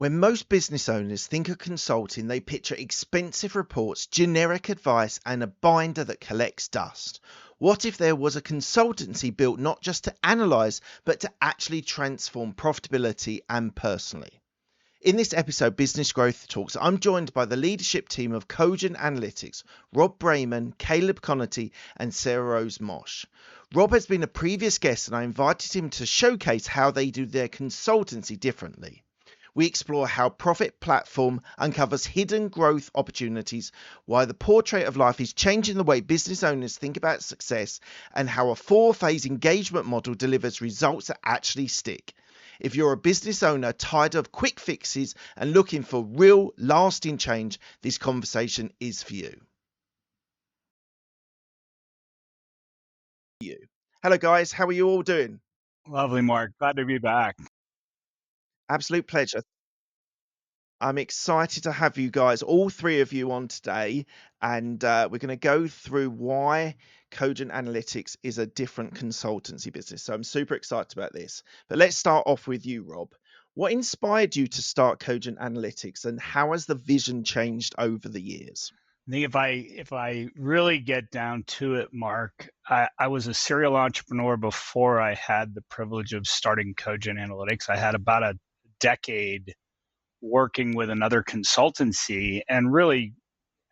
When most business owners think of consulting, they picture expensive reports, generic advice, and a binder that collects dust. What if there was a consultancy built not just to analyze, but to actually transform profitability and personally? In this episode, Business Growth Talks, I'm joined by the leadership team of Cogent Analytics, Rob Braiman, Caleb Connerty, and Sarah Rose Mosh. Rob has been a previous guest, and I invited him to showcase how they do their consultancy differently. We explore how Profit Platform uncovers hidden growth opportunities, why the portrait of life is changing the way business owners think about success, and how a four-phase engagement model delivers results that actually stick. If you're a business owner tired of quick fixes and looking for real, lasting change, this conversation is for you. Hello, guys. How are you all doing? Lovely, Mark. Glad to be back. Absolute pleasure. I'm excited to have you guys, all three of you, on today, and we're going to go through why Cogent Analytics is a different consultancy business. So I'm super excited about this. But let's start off with you, Rob. What inspired you to start Cogent Analytics, and how has the vision changed over the years? I think if I really get down to it, Mark, I was a serial entrepreneur before I had the privilege of starting Cogent Analytics. I had about a decade working with another consultancy and really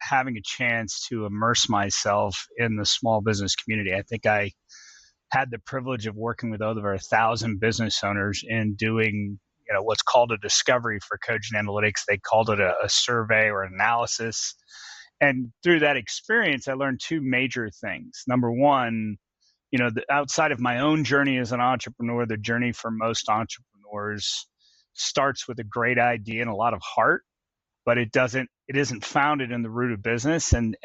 having a chance to immerse myself in the small business community. I think I had the privilege of working with over 1,000 business owners in doing what's called a discovery for Cogent Analytics. They called it a survey or analysis. And through that experience, I learned two major things. Number one, outside of my own journey as an entrepreneur, the journey for most entrepreneurs starts with a great idea and a lot of heart, but it isn't founded in the root of business. And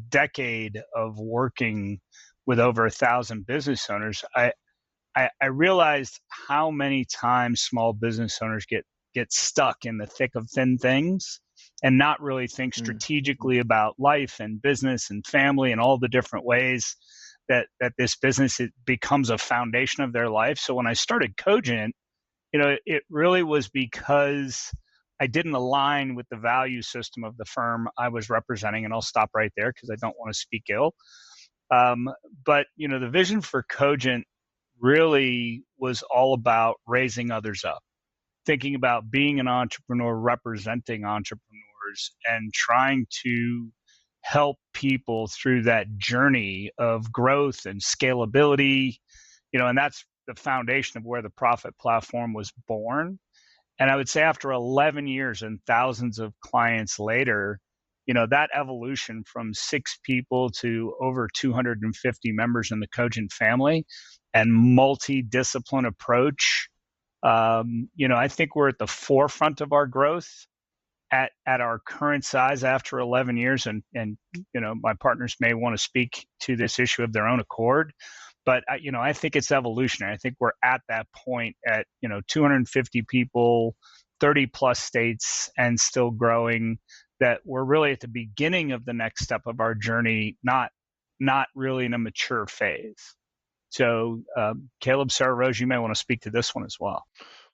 decade of working with over 1,000 business owners, I realized how many times small business owners get stuck in the thick of thin things and not really think strategically about life and business and family and all the different ways that this business becomes a foundation of their life. So when I started Cogent, it really was because I didn't align with the value system of the firm I was representing. And I'll stop right there because I don't want to speak ill. But the vision for Cogent really was all about raising others up, thinking about being an entrepreneur, representing entrepreneurs, and trying to help people through that journey of growth and scalability. And that's the foundation of where the Profit Platform was born. And I would say after 11 years and thousands of clients later, that evolution from 6 people to over 250 members in the Cogent family and multi-discipline approach, I think we're at the forefront of our growth at our current size after 11 years. And my partners may want to speak to this issue of their own accord, but I think it's evolutionary. I think we're at that point at 250 people, 30 plus states, and still growing, that we're really at the beginning of the next step of our journey, not really in a mature phase. So Caleb, Sarah Rose, you may want to speak to this one as well.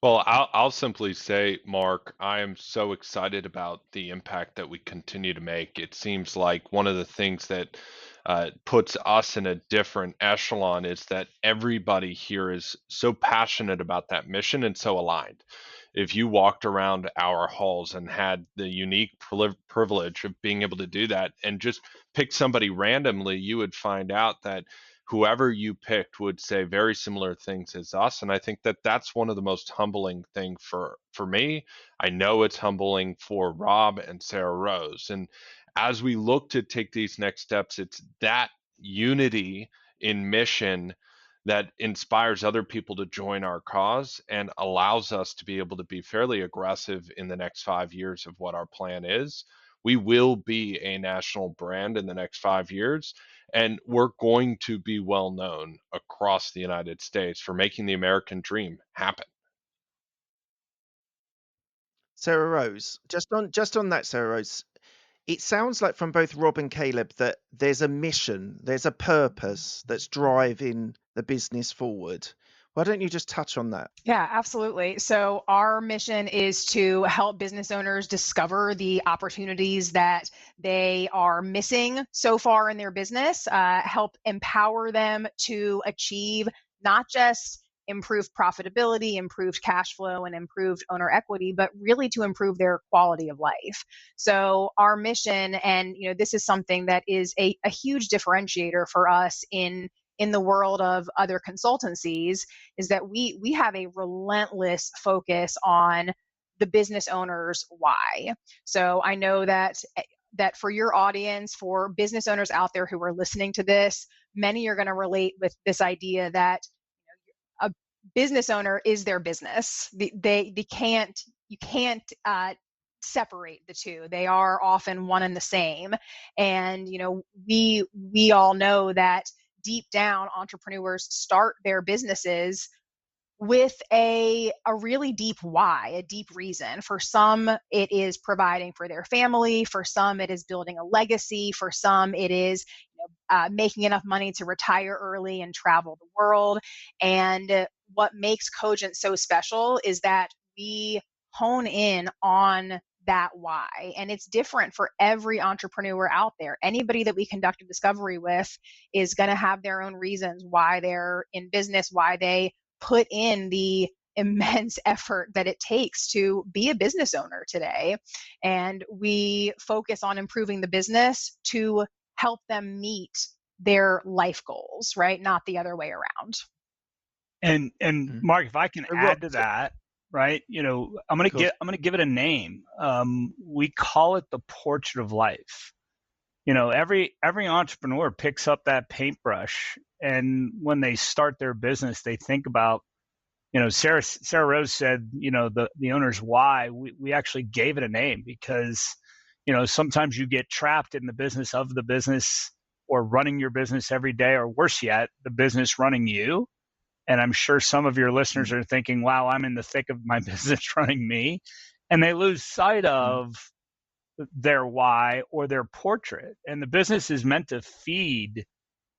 Well, I'll simply say, Mark, I am so excited about the impact that we continue to make. It seems like one of the things that puts us in a different echelon is that everybody here is so passionate about that mission and so aligned. If you walked around our halls and had the unique privilege of being able to do that and just pick somebody randomly, you would find out that whoever you picked would say very similar things as us. And I think that that's one of the most humbling thing for me. I know it's humbling for Rob and Sarah Rose. And as we look to take these next steps, it's that unity in mission that inspires other people to join our cause and allows us to be able to be fairly aggressive in the next 5 years of what our plan is. We will be a national brand in the next 5 years, and we're going to be well known across the United States for making the American dream happen. Sarah Rose, just on that, Sarah Rose, it sounds like from both Rob and Caleb that there's a mission, there's a purpose that's driving the business forward. Why don't you just touch on that? Yeah, absolutely. So our mission is to help business owners discover the opportunities that they are missing so far in their business, help empower them to achieve not just improved profitability, improved cash flow, and improved owner equity, but really to improve their quality of life. So our mission, and this is something that is a huge differentiator for us in the world of other consultancies, is that we have a relentless focus on the business owner's why. So I know that for your audience, for business owners out there who are listening to this, many are going to relate with this idea that a business owner is their business. They can't you can't separate the two. They are often one and the same. And we all know that deep down, entrepreneurs start their businesses with a really deep why, a deep reason. For some, it is providing for their family. For some, it is building a legacy. For some, it is making enough money to retire early and travel the world. And what makes Cogent so special is that we hone in on that why. And it's different for every entrepreneur out there. Anybody that we conduct a discovery with is going to have their own reasons why they're in business, why they put in the immense effort that it takes to be a business owner today. And we focus on improving the business to help them meet their life goals, right? Not the other way around. And Mark, if I can add to that, right? I'm gonna give it a name. We call it the portrait of life. Every entrepreneur picks up that paintbrush, and when they start their business, they think about, Sarah Rose said, the owner's why. We actually gave it a name because, sometimes you get trapped in the business of the business, or running your business every day, or worse yet, the business running you. And I'm sure some of your listeners are thinking, wow, I'm in the thick of my business running me. And they lose sight of their why or their portrait. And the business is meant to feed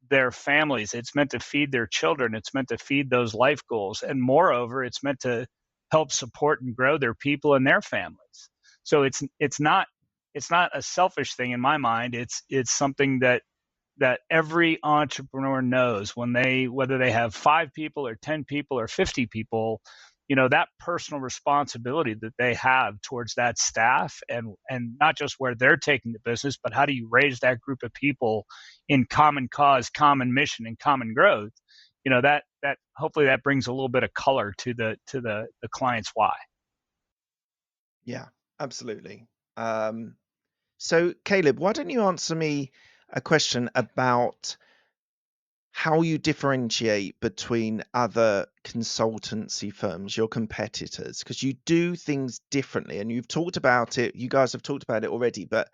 their families. It's meant to feed their children. It's meant to feed those life goals. And moreover, it's meant to help support and grow their people and their families. So it's not a selfish thing in my mind. It's something that every entrepreneur knows whether they have 5 people or 10 people or 50 people, that personal responsibility that they have towards that staff, and not just where they're taking the business, but how do you raise that group of people in common cause, common mission, and common growth. That hopefully that brings a little bit of color to the client's why. Yeah, absolutely. So Caleb, why don't you answer me a question about how you differentiate between other consultancy firms, your competitors, because you do things differently, and you've talked about it. You guys have talked about it already, but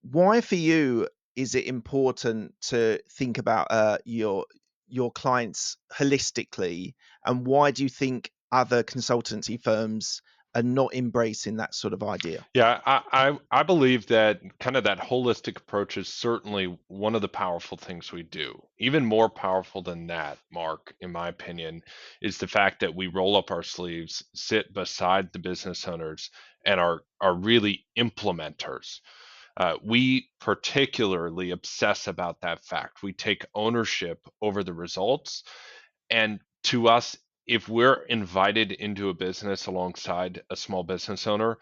why for you is it important to think about your clients holistically, and why do you think other consultancy firms are not embracing that sort of idea? Yeah, I believe that kind of that holistic approach is certainly one of the powerful things we do. Even more powerful than that, Mark, in my opinion, is the fact that we roll up our sleeves, sit beside the business owners, and are really implementers. We particularly obsess about that fact. We take ownership over the results. And to us, if we're invited into a business alongside a small business owner,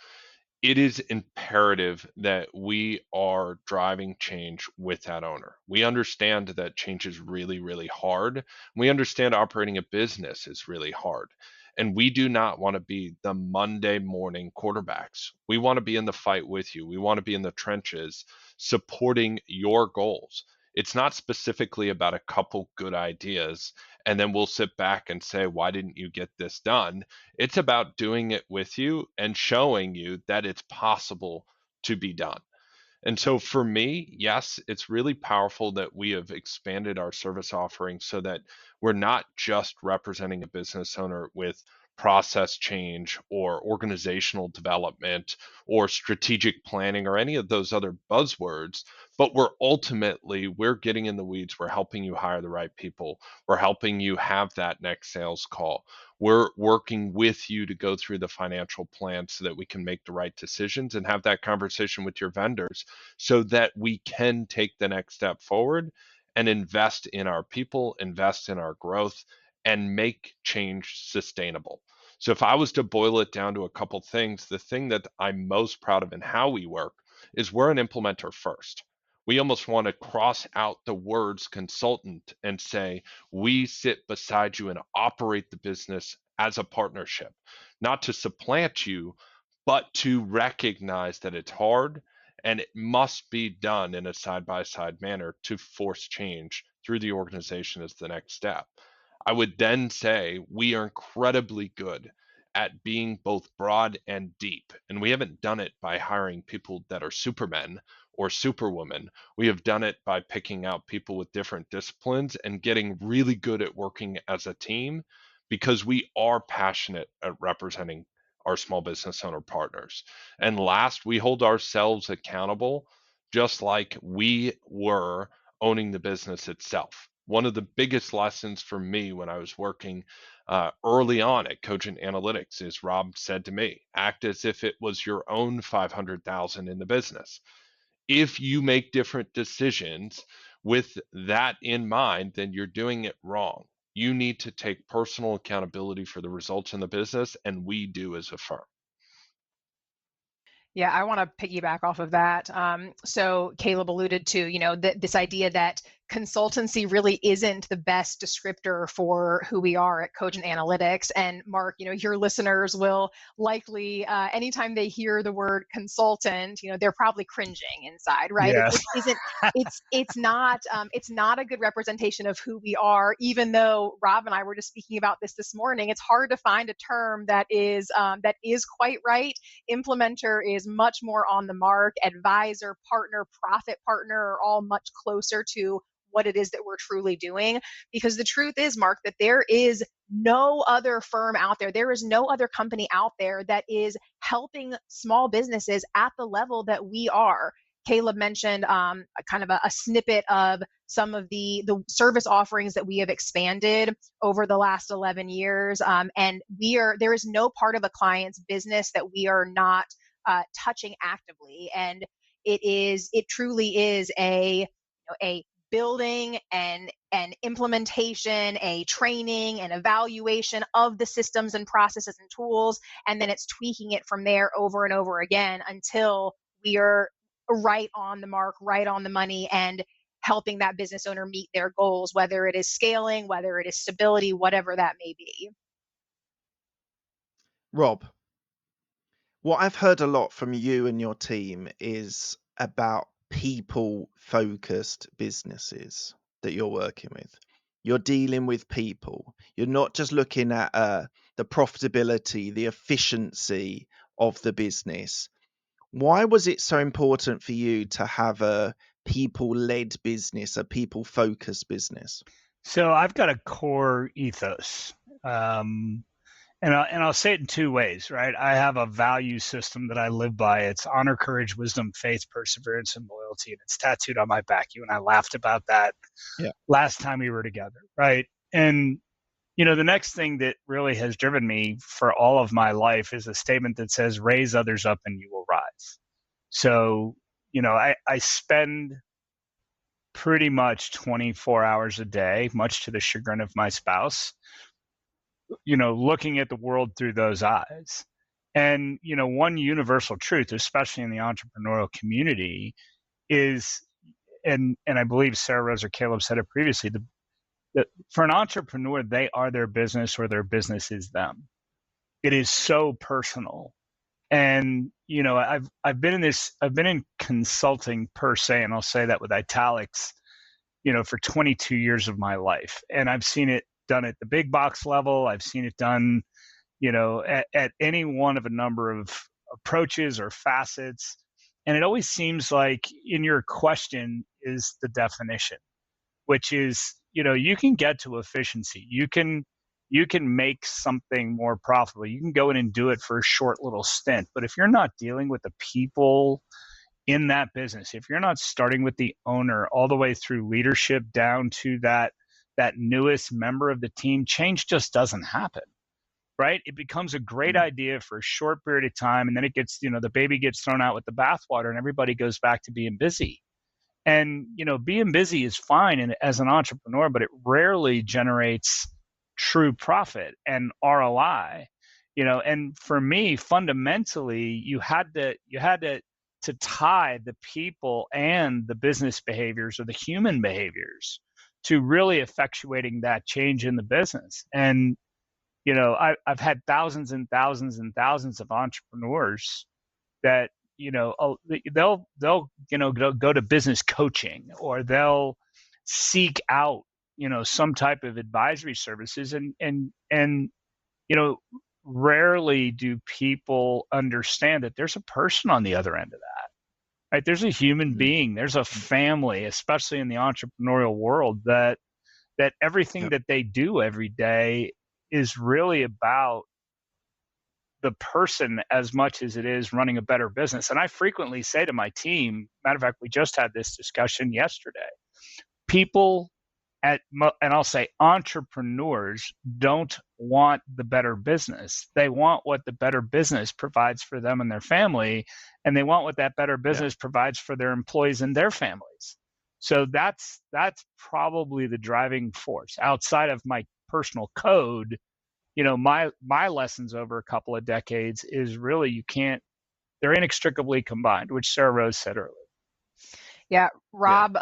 it is imperative that we are driving change with that owner. We understand that change is really, really hard. We understand operating a business is really hard. And we do not want to be the Monday morning quarterbacks. We want to be in the fight with you. We want to be in the trenches supporting your goals. It's not specifically about a couple good ideas and then we'll sit back and say, why didn't you get this done? It's about doing it with you and showing you that it's possible to be done. And so for me, yes, it's really powerful that we have expanded our service offering so that we're not just representing a business owner with process change or organizational development or strategic planning or any of those other buzzwords, but we're getting in the weeds. We're helping you hire the right people. We're helping you have that next sales call. We're working with you to go through the financial plan so that we can make the right decisions and have that conversation with your vendors so that we can take the next step forward and invest in our people, invest in our growth, and make change sustainable. So if I was to boil it down to a couple things, the thing that I'm most proud of in how we work is we're an implementer first. We almost want to cross out the words consultant and say, we sit beside you and operate the business as a partnership, not to supplant you, but to recognize that it's hard and it must be done in a side by side manner to force change through the organization as the next step. I would then say we are incredibly good at being both broad and deep. And we haven't done it by hiring people that are supermen or superwomen. We have done it by picking out people with different disciplines and getting really good at working as a team because we are passionate at representing our small business owner partners. And last, we hold ourselves accountable just like we were owning the business itself. One of the biggest lessons for me when I was working early on at Cogent Analytics is Rob said to me, act as if it was your own 500,000 in the business. If you make different decisions with that in mind, then you're doing it wrong. You need to take personal accountability for the results in the business, and we do as a firm. Yeah, I want to piggyback off of that. So Caleb alluded to, this idea that consultancy really isn't the best descriptor for who we are at Cogent Analytics. And Mark, your listeners will likely, anytime they hear the word consultant, they're probably cringing inside, right? Yes. It's not a good representation of who we are. Even though Rob and I were just speaking about this morning, it's hard to find a term that is quite right. Implementer is much more on the mark. Advisor, partner, profit partner are all much closer to what it is that we're truly doing. Because the truth is, Mark, that there is no other firm out there. There is no other company out there that is helping small businesses at the level that we are. Caleb mentioned kind of a snippet of some of the service offerings that we have expanded over the last 11 years. And there is no part of a client's business that we are not touching actively. And it truly is a building and an implementation, a training and evaluation of the systems and processes and tools. And then it's tweaking it from there over and over again until we are right on the mark, right on the money, and helping that business owner meet their goals, whether it is scaling, whether it is stability, whatever that may be. Rob, what I've heard a lot from you and your team is about people-focused businesses that you're working with. You're dealing with people. You're not just looking at the profitability, the efficiency of the business. Why was it so important for you to have a people-led business, a people-focused business? So I've got a core ethos. And I'll say it in two ways, right? I have a value system that I live by. It's honor, courage, wisdom, faith, perseverance, and loyalty. And it's tattooed on my back. You and I laughed about that last time we were together, right? And, the next thing that really has driven me for all of my life is a statement that says, raise others up and you will rise. So, I spend pretty much 24 hours a day, much to the chagrin of my spouse, looking at the world through those eyes. And, one universal truth, especially in the entrepreneurial community, is, and I believe Sarah Rose or Caleb said it previously, that for an entrepreneur, they are their business or their business is them. It is so personal. And, I've been in consulting per se, and I'll say that with italics, for 22 years of my life. And I've seen it done at the big box level. I've seen it done, at any one of a number of approaches or facets. And it always seems like in your question is the definition, which is, you can get to efficiency. You can you can make something more profitable. You can go in and do it for a short little stint. But if you're not dealing with the people in that business, if you're not starting with the owner all the way through leadership down to that newest member of the team, change just doesn't happen, right? It becomes a great idea for a short period of time, and then it gets, the baby gets thrown out with the bathwater, and everybody goes back to being busy. And being busy is fine as an entrepreneur, but it rarely generates true profit and ROI. And for me, fundamentally, you had to tie the people and the business behaviors or the human behaviors to really effectuating that change in the business. And I've had thousands and thousands and thousands of entrepreneurs that they'll go to business coaching, or they'll seek out some type of advisory services, and rarely do people understand that there's a person on the other end of that, right? There's a human being, there's a family, especially in the entrepreneurial world, that everything that they do every day is really about the person as much as it is running a better business. And I frequently say to my team, matter of fact, we just had this discussion yesterday, people and I'll say entrepreneurs don't want the better business. They want what the better business provides for them and their family, and they want what that better business provides for their employees and their families. So that's probably the driving force. Outside of my personal code, my lessons over a couple of decades is really they're inextricably combined, which Sarah Rose said earlier. Yeah, Rob.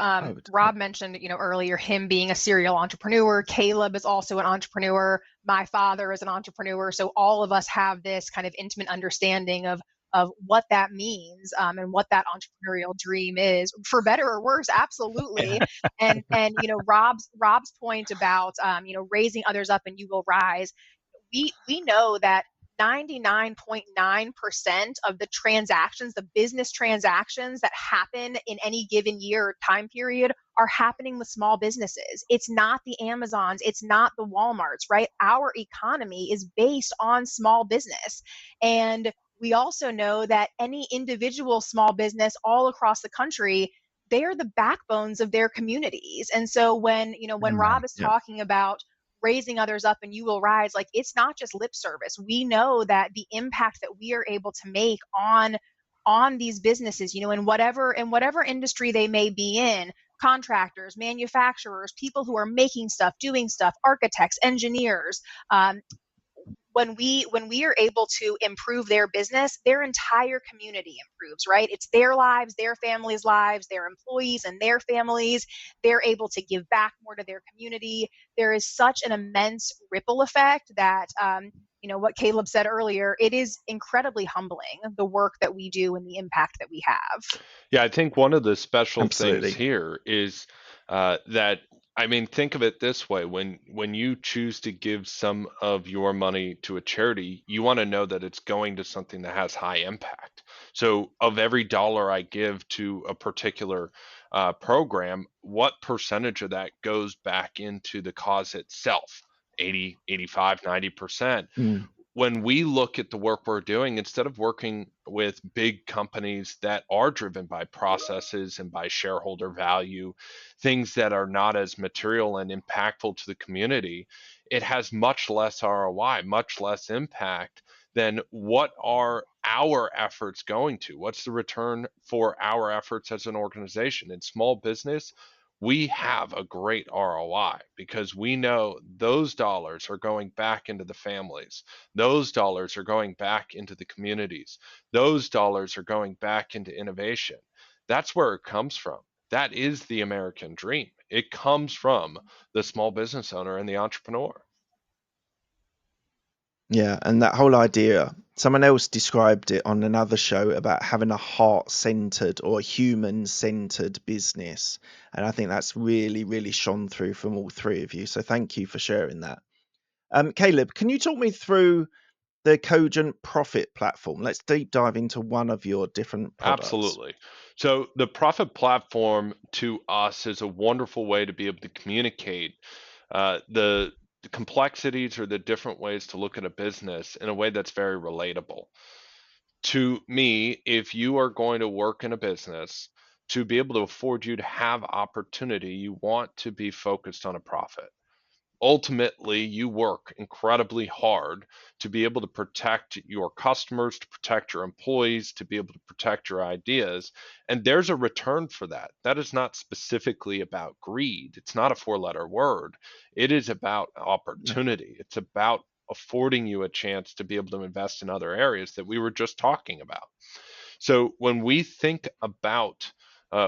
Rob mentioned, earlier him being a serial entrepreneur. Caleb is also an entrepreneur. My father is an entrepreneur. So all of us have this kind of intimate understanding of what that means, and what that entrepreneurial dream is, for better or worse. Absolutely. and Rob's point about raising others up and you will rise. We know that 99.9% of the transactions, the business transactions that happen in any given year or time period, are happening with small businesses. It's not the Amazons, it's not the Walmarts, right? Our economy is based on small business. And we also know that any individual small business all across the country, they're the backbones of their communities. And so when Rob is talking about raising others up and you will rise, like, it's not just lip service. We know that the impact that we are able to make on these businesses, in whatever industry they may be in, contractors, manufacturers, people who are making stuff, doing stuff, architects, engineers, when we are able to improve their business, their entire community improves, right? It's their lives, their families' lives, their employees and their families. They're able to give back more to their community. There is such an immense ripple effect that, what Caleb said earlier, it is incredibly humbling, the work that we do and the impact that we have. Yeah, I think one of the special Absolutely. things here is that, think of it this way: when you choose to give some of your money to a charity, you want to know that it's going to something that has high impact. So of every dollar I give to a particular program, what percentage of that goes back into the cause itself? 80, 85, 90%. When we look at the work we're doing, instead of working with big companies that are driven by processes and by shareholder value, things that are not as material and impactful to the community, it has much less ROI, much less impact than what are our efforts going to? What's the return for our efforts as an organization? In small business, we have a great ROI because we know those dollars are going back into the families. Those dollars are going back into the communities. Those dollars are going back into innovation. That's where it comes from. That is the American dream. It comes from the small business owner and the entrepreneur. Yeah, and that whole idea, someone else described it on another show about having a heart-centered or human-centered business. And I think that's really, really shone through from all three of you. So thank you for sharing that. Caleb, can you talk me through the Cogent Profit platform? Let's deep dive into one of your different products. Absolutely. So the Profit platform to us is a wonderful way to be able to communicate the the complexities or the different ways to look at a business in a way that's very relatable. To me, if you are going to work in a business, to be able to afford you to have opportunity, you want to be focused on a profit. Ultimately, you work incredibly hard to be able to protect your customers, to protect your employees, to be able to protect your ideas. And there's a return for that. That is not specifically about greed. It's not a four-letter word. It is about opportunity. It's about affording you a chance to be able to invest in other areas that we were just talking about. So when we think about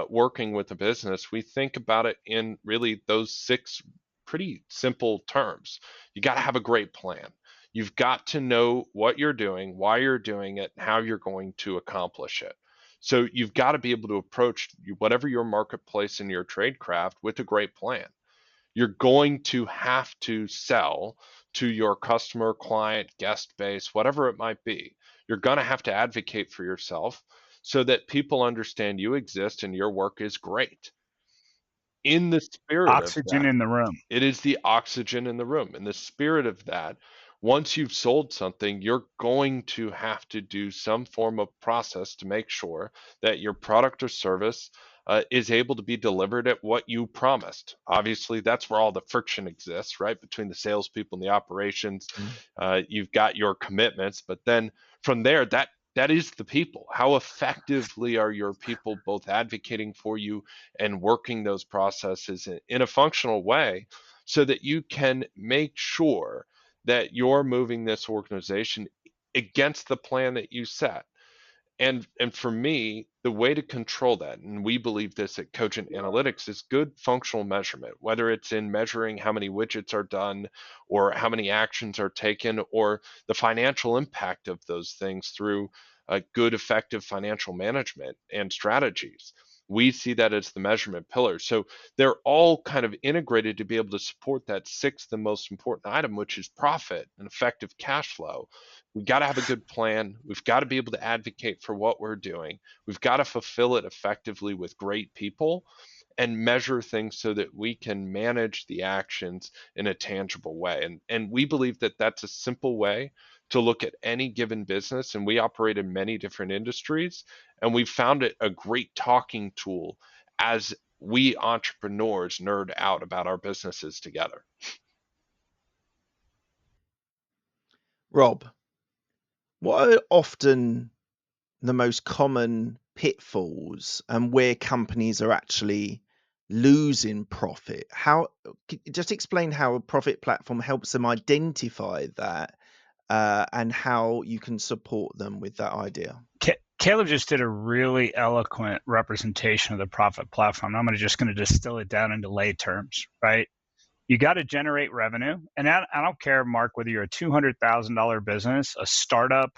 working with a business, we think about it in really those six pretty simple terms. You got to have a great plan. You've got to know what you're doing, why you're doing it, and how you're going to accomplish it. So you've got to be able to approach whatever your marketplace and your trade craft with a great plan. You're going to have to sell to your customer, client, guest base, whatever it might be. You're going to have to advocate for yourself so that people understand you exist and your work is great. In the spirit of Oxygen that, in the room. it is the oxygen in the room. In the spirit of that, once you've sold something, you're going to have to do some form of process to make sure that your product or service is able to be delivered at what you promised. Obviously, that's where all the friction exists, right? Between the salespeople and the operations. You've got your commitments, but then from there, that is the people. How effectively are your people both advocating for you and working those processes in a functional way so that you can make sure that you're moving this organization against the plan that you set? And for me, the way to control that, and we believe this at Cogent Analytics, is good functional measurement, whether it's in measuring how many widgets are done or how many actions are taken or the financial impact of those things through good, effective financial management and strategies. We see that as the measurement pillar. So they're all kind of integrated to be able to support that sixth and most important item, which is profit and effective cash flow. We've got to have a good plan. We've got to be able to advocate for what we're doing. We've got to fulfill it effectively with great people and measure things so that we can manage the actions in a tangible way. And we believe that that's a simple way to look at any given business. And we operate in many different industries. And we found it a great talking tool as we entrepreneurs nerd out about our businesses together. Rob, what are often the most common pitfalls and where companies are actually losing profit? Just explain how a profit platform helps them identify that and how you can support them with that idea. Caleb just did a really eloquent representation of the profit platform. I'm just going to distill it down into lay terms, right? You got to generate revenue. And I don't care, Mark, whether you're a $200,000 business, a startup,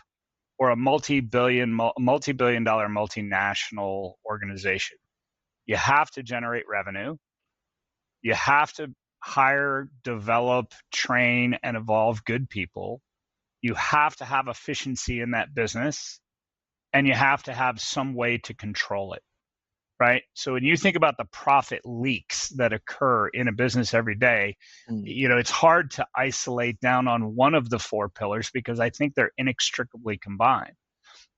or a multi-billion dollar multinational organization. You have to generate revenue. You have to hire, develop, train, and evolve good people. You have to have efficiency in that business, and you have to have some way to control it, right? So when you think about the profit leaks that occur in a business every day, it's hard to isolate down on one of the four pillars because I think they're inextricably combined.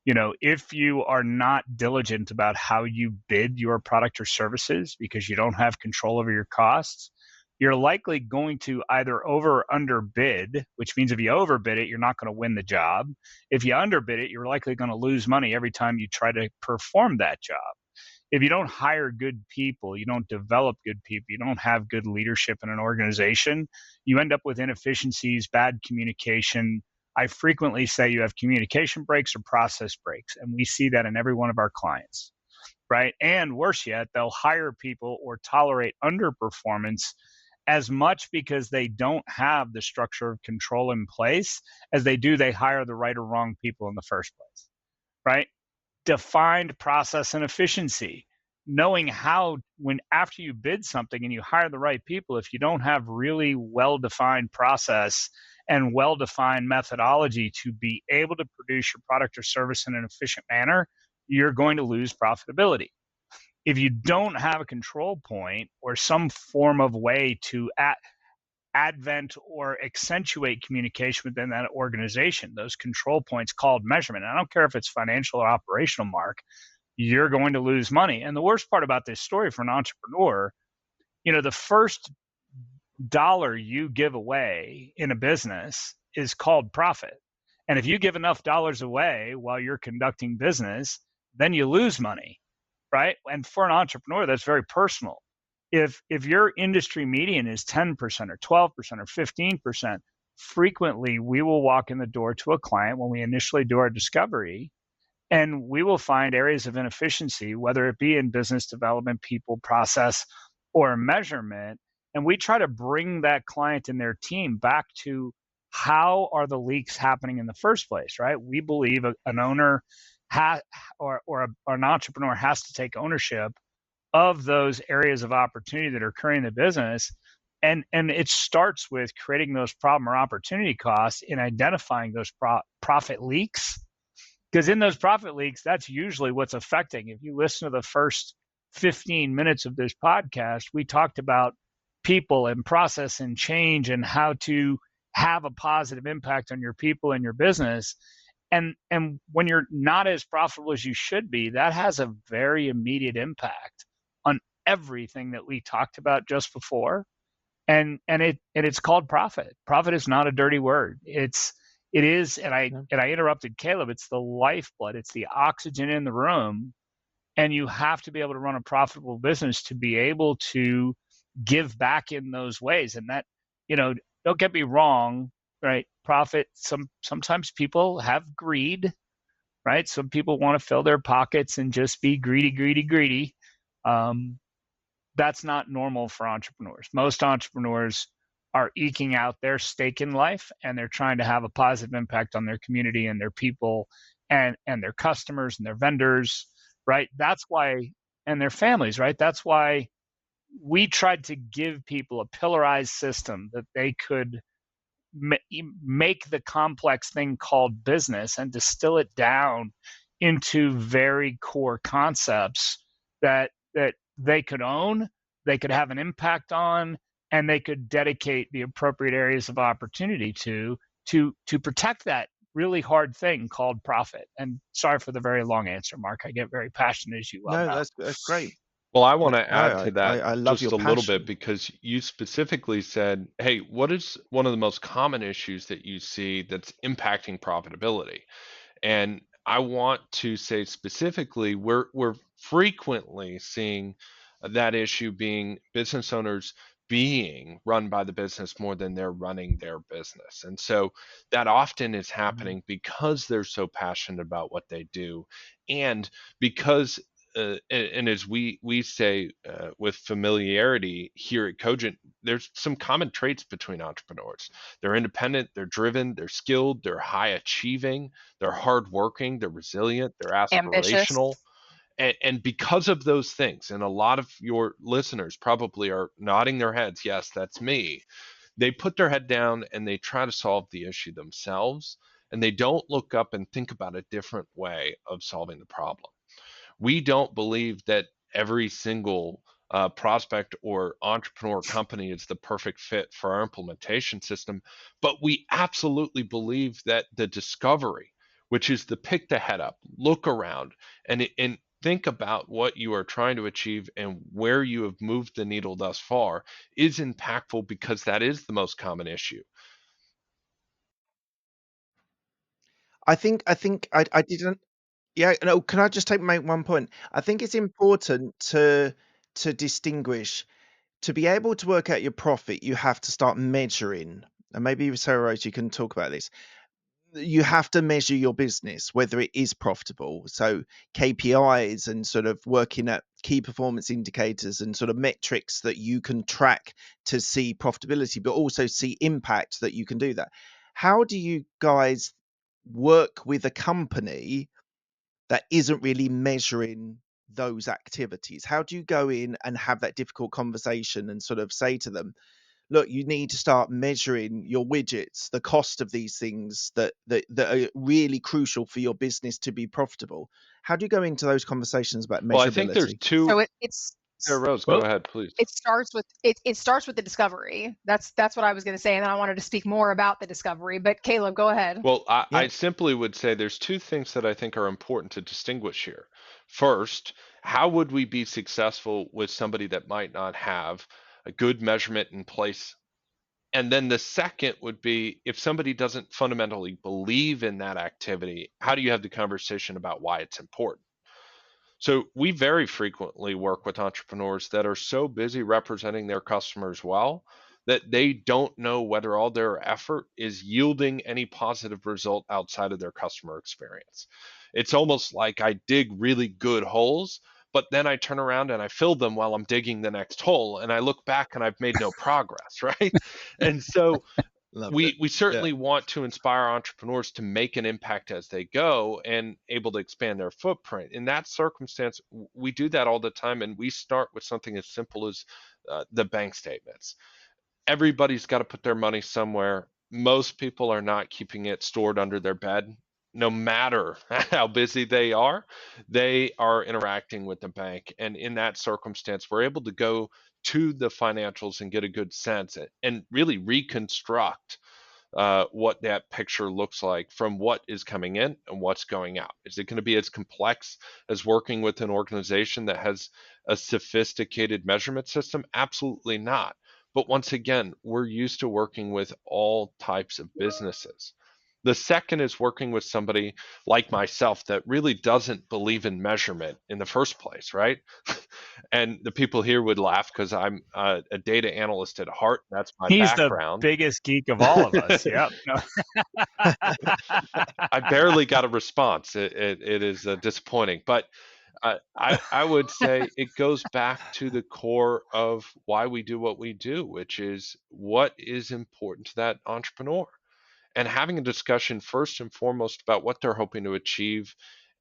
If you are not diligent about how you bid your product or services because you don't have control over your costs, you're likely going to either over or underbid, which means if you overbid it, you're not going to win the job. If you underbid it, you're likely going to lose money every time you try to perform that job. If you don't hire good people, you don't develop good people, you don't have good leadership in an organization, you end up with inefficiencies, bad communication. I frequently say you have communication breaks or process breaks, and we see that in every one of our clients, right? And worse yet, they'll hire people or tolerate underperformance as much because they don't have the structure of control in place as they hire the right or wrong people in the first place, right? Defined process and efficiency. Knowing how, after you bid something and you hire the right people, if you don't have really well-defined process and well-defined methodology to be able to produce your product or service in an efficient manner, you're going to lose profitability. If you don't have a control point or some form of way to advent or accentuate communication within that organization, those control points called measurement. And I don't care if it's financial or operational, Mark, you're going to lose money. And the worst part about this story for an entrepreneur, the first dollar you give away in a business is called profit. And if you give enough dollars away while you're conducting business, then you lose money, right? And for an entrepreneur, that's very personal. If your industry median is 10% or 12% or 15%, frequently we will walk in the door to a client when we initially do our discovery, and we will find areas of inefficiency, whether it be in business development, people, process, or measurement. And we try to bring that client and their team back to how are the leaks happening in the first place, right? We believe an owner or an entrepreneur has to take ownership of those areas of opportunity that are occurring in the business. And it starts with creating those problem or opportunity costs and identifying those profit leaks. Because in those profit leaks, that's usually what's affecting. If you listen to the first 15 minutes of this podcast, we talked about people and process and change and how to have a positive impact on your people and your business. And when you're not as profitable as you should be, that has a very immediate impact on everything that we talked about just before. And it's called profit. Profit is not a dirty word. It is, and I interrupted Caleb, it's the lifeblood, it's the oxygen in the room. And you have to be able to run a profitable business to be able to give back in those ways. And that, don't get me wrong, right? Profit, sometimes people have greed, right? Some people want to fill their pockets and just be greedy. That's not normal for entrepreneurs. Most entrepreneurs are eking out their stake in life, and they're trying to have a positive impact on their community and their people and their customers and their vendors, right? That's why, and their families, right? That's why we tried to give people a pillarized system that they could make the complex thing called business and distill it down into very core concepts that they could own, they could have an impact on, and they could dedicate the appropriate areas of opportunity to protect that really hard thing called profit. And sorry for the very long answer, Mark. I get very passionate, as you well know. That's great. Well, I want to add to that I love just your a little passion. bit, because you specifically said, hey, what is one of the most common issues that you see that's impacting profitability? And I want to say specifically, we're frequently seeing that issue being business owners being run by the business more than they're running their business. And so that often is happening because they're so passionate about what they do, and because and as we say with familiarity here at Cogent, there's some common traits between entrepreneurs. They're independent, they're driven, they're skilled, they're high achieving, they're hardworking, they're resilient, they're Ambitious. aspirational. And because of those things, and a lot of your listeners probably are nodding their heads, yes, that's me. They put their head down and they try to solve the issue themselves, and they don't look up and think about a different way of solving the problem. We don't believe that every single prospect or entrepreneur company is the perfect fit for our implementation system, but we absolutely believe that the discovery, which is the pick the head up, look around, and think about what you are trying to achieve and where you have moved the needle thus far, is impactful, because that is the most common issue. I think I didn't. Yeah, no. Can I just make one point? I think it's important to distinguish. To be able to work out your profit, you have to start measuring. And maybe Sarah Rose, you can talk about this. You have to measure your business, whether it is profitable. So KPIs and sort of working at key performance indicators and sort of metrics that you can track to see profitability, but also see impact that you can do that. How do you guys work with a company that isn't really measuring those activities? How do you go in and have that difficult conversation and sort of say to them, look, you need to start measuring your widgets, the cost of these things that are really crucial for your business to be profitable? How do you go into those conversations about measurability? Well, I think there's two. So it's Sarah Rose, go Well, ahead, please. It starts with it starts with the discovery. That's what I was going to say, and then I wanted to speak more about the discovery. But Caleb, go ahead. Well, I Yeah. simply would say there's two things that I think are important to distinguish here. First, how would we be successful with somebody that might not have a good measurement in place? And then the second would be if somebody doesn't fundamentally believe in that activity, how do you have the conversation about why it's important? So we very frequently work with entrepreneurs that are so busy representing their customers well that they don't know whether all their effort is yielding any positive result outside of their customer experience. It's almost like I dig really good holes, but then I turn around and I fill them while I'm digging the next hole, and I look back and I've made no progress, right? And so Loved it. we Yeah. certainly want to inspire entrepreneurs to make an impact as they go and able to expand their footprint. In that circumstance, we do that all the time, and we start with something as simple as the bank statements. Everybody's got to put their money somewhere. Most people are not keeping it stored under their bed. No matter how busy they are interacting with the bank. And in that circumstance, we're able to go to the financials and get a good sense and really reconstruct what that picture looks like from what is coming in and what's going out. Is it going to be as complex as working with an organization that has a sophisticated measurement system? Absolutely not. But once again, we're used to working with all types of businesses. The second is working with somebody like myself that really doesn't believe in measurement in the first place, right? And the people here would laugh because I'm a data analyst at heart. That's my he's the background. biggest geek of all of us. Yep. No. I barely got a response. It is disappointing, but I would say it goes back to the core of why we do what we do, which is what is important to that entrepreneur, and having a discussion first and foremost about what they're hoping to achieve,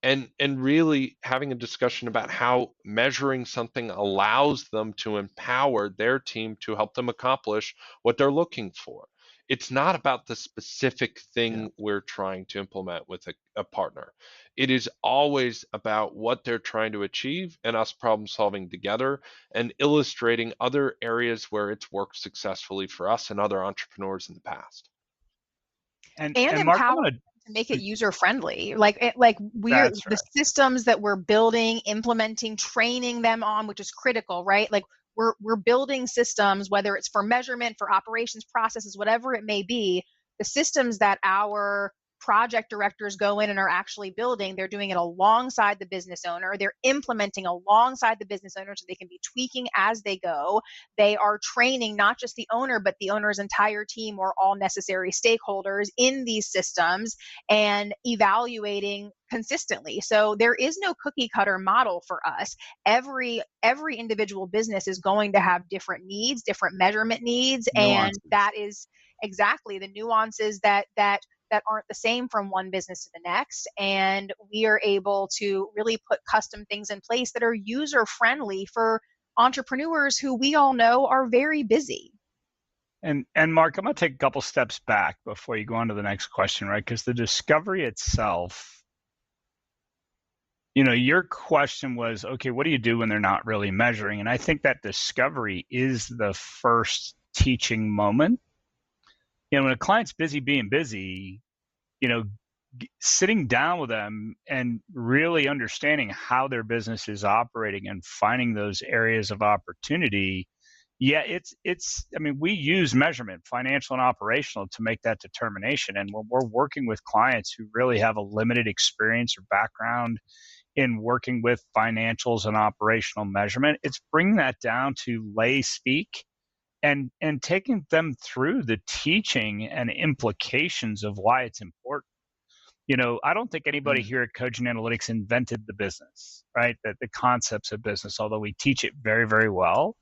and really having a discussion about how measuring something allows them to empower their team to help them accomplish what they're looking for. It's not about the specific thing Yeah. we're trying to implement with a partner. It is always about what they're trying to achieve and us problem solving together and illustrating other areas where it's worked successfully for us and other entrepreneurs in the past. And Mark, I'm Empower gonna. to make it user friendly. Like we're That's the right. systems that we're building, implementing, training them on, which is critical, right? Like we're building systems, whether it's for measurement, for operations processes, whatever it may be. The systems that our project directors go in and are actually building, they're doing it alongside the business owner. They're implementing alongside the business owner so they can be tweaking as they go. They are training not just the owner, but the owner's entire team or all necessary stakeholders in these systems and evaluating consistently. So there is no cookie cutter model for us. Every individual business is going to have different needs, different measurement needs, Nuances. and that is exactly the nuances that aren't the same from one business to the next. And we are able to really put custom things in place that are user friendly for entrepreneurs who we all know are very busy. And Mark, I'm going to take a couple steps back before you go on to the next question, right? Because the discovery itself, your question was, okay, what do you do when they're not really measuring? And I think that discovery is the first teaching moment. When a client's busy being busy, sitting down with them and really understanding how their business is operating and finding those areas of opportunity. Yeah, we use measurement, financial and operational, to make that determination. And when we're working with clients who really have a limited experience or background in working with financials and operational measurement, it's bringing that down to lay speak and taking them through the teaching and implications of why it's important. I don't think anybody here at Cogent Analytics invented the business, right? That the concepts of business, although we teach it very, very well.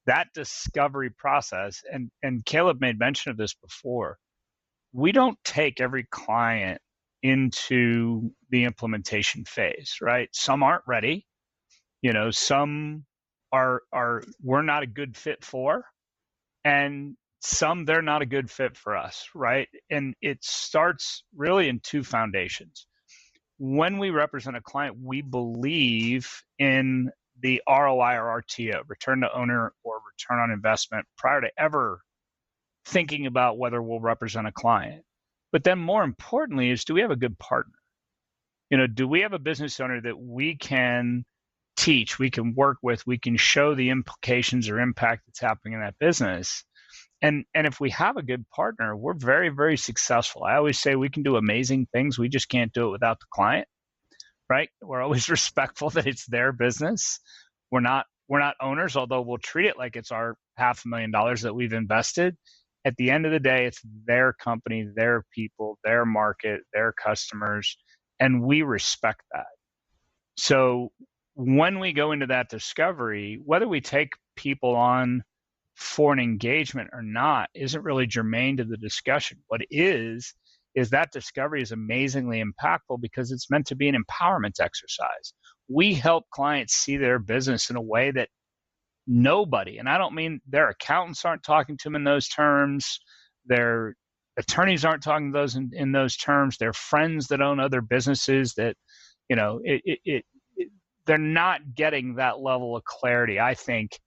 That discovery process, and Caleb made mention of this before, we don't take every client into the implementation phase, right? Some aren't ready. Some are we're not a good fit for, and some they're not a good fit for us, right? And it starts really in two foundations. When we represent a client, we believe in the ROI or RTO, return to owner or return on investment, prior to ever thinking about whether we'll represent a client. But then more importantly is, do we have a good partner? Do we have a business owner that we can teach, we can work with, we can show the implications or impact that's happening in that business? And if we have a good partner, we're very, very successful. I always say we can do amazing things. We just can't do it without the client, right? We're always respectful that it's their business. We're not owners, although we'll treat it like it's our $500,000 that we've invested. At the end of the day, it's their company, their people, their market, their customers, and we respect that. So when we go into that discovery, whether we take people on for an engagement or not isn't really germane to the discussion. What is that discovery is amazingly impactful because it's meant to be an empowerment exercise. We help clients see their business in a way that nobody, and I don't mean their accountants aren't talking to them in those terms, their attorneys aren't talking to those in those terms, their friends that own other businesses that, they're not getting that level of clarity. I think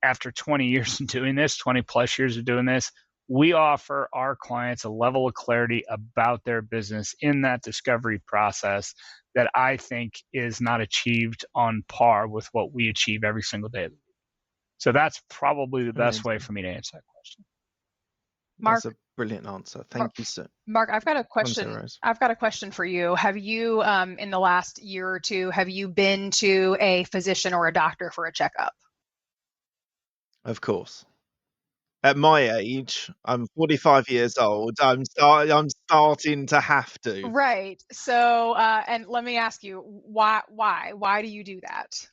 after 20 years of doing this, 20 plus years of doing this, we offer our clients a level of clarity about their business in that discovery process that I think is not achieved on par with what we achieve every single day of the week. So that's probably the best way for me to answer that question. Mark, that's a brilliant answer. Thank you, sir. Mark, I've got a question. Sarah Rose. I've got a question for you. Have you, in the last year or two, have you been to a physician or a doctor for a checkup? Of course. At my age, I'm 45 years old. I'm starting to have to. Right. So, and let me ask you, why do you do that?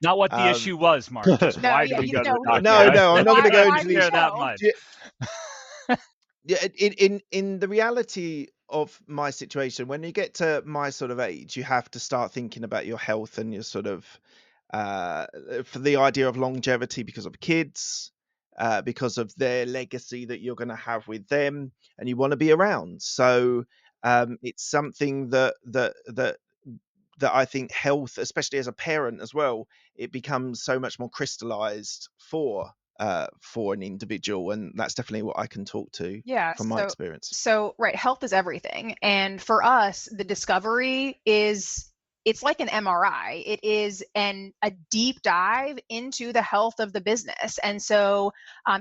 Not what the issue was, Mark. Just No, why yeah, do we go to the No, doctor? no, I'm not going to go into care these. that much. Yeah, in the reality of my situation, when you get to my sort of age, you have to start thinking about your health and your sort of for the idea of longevity because of kids, because of their legacy that you're going to have with them, and you want to be around. So it's something that I think health, especially as a parent as well, it becomes so much more crystallized for an individual, and that's definitely what I can talk to from my experience. So right, health is everything, and for us, the discovery it's like an MRI. It is a deep dive into the health of the business. And so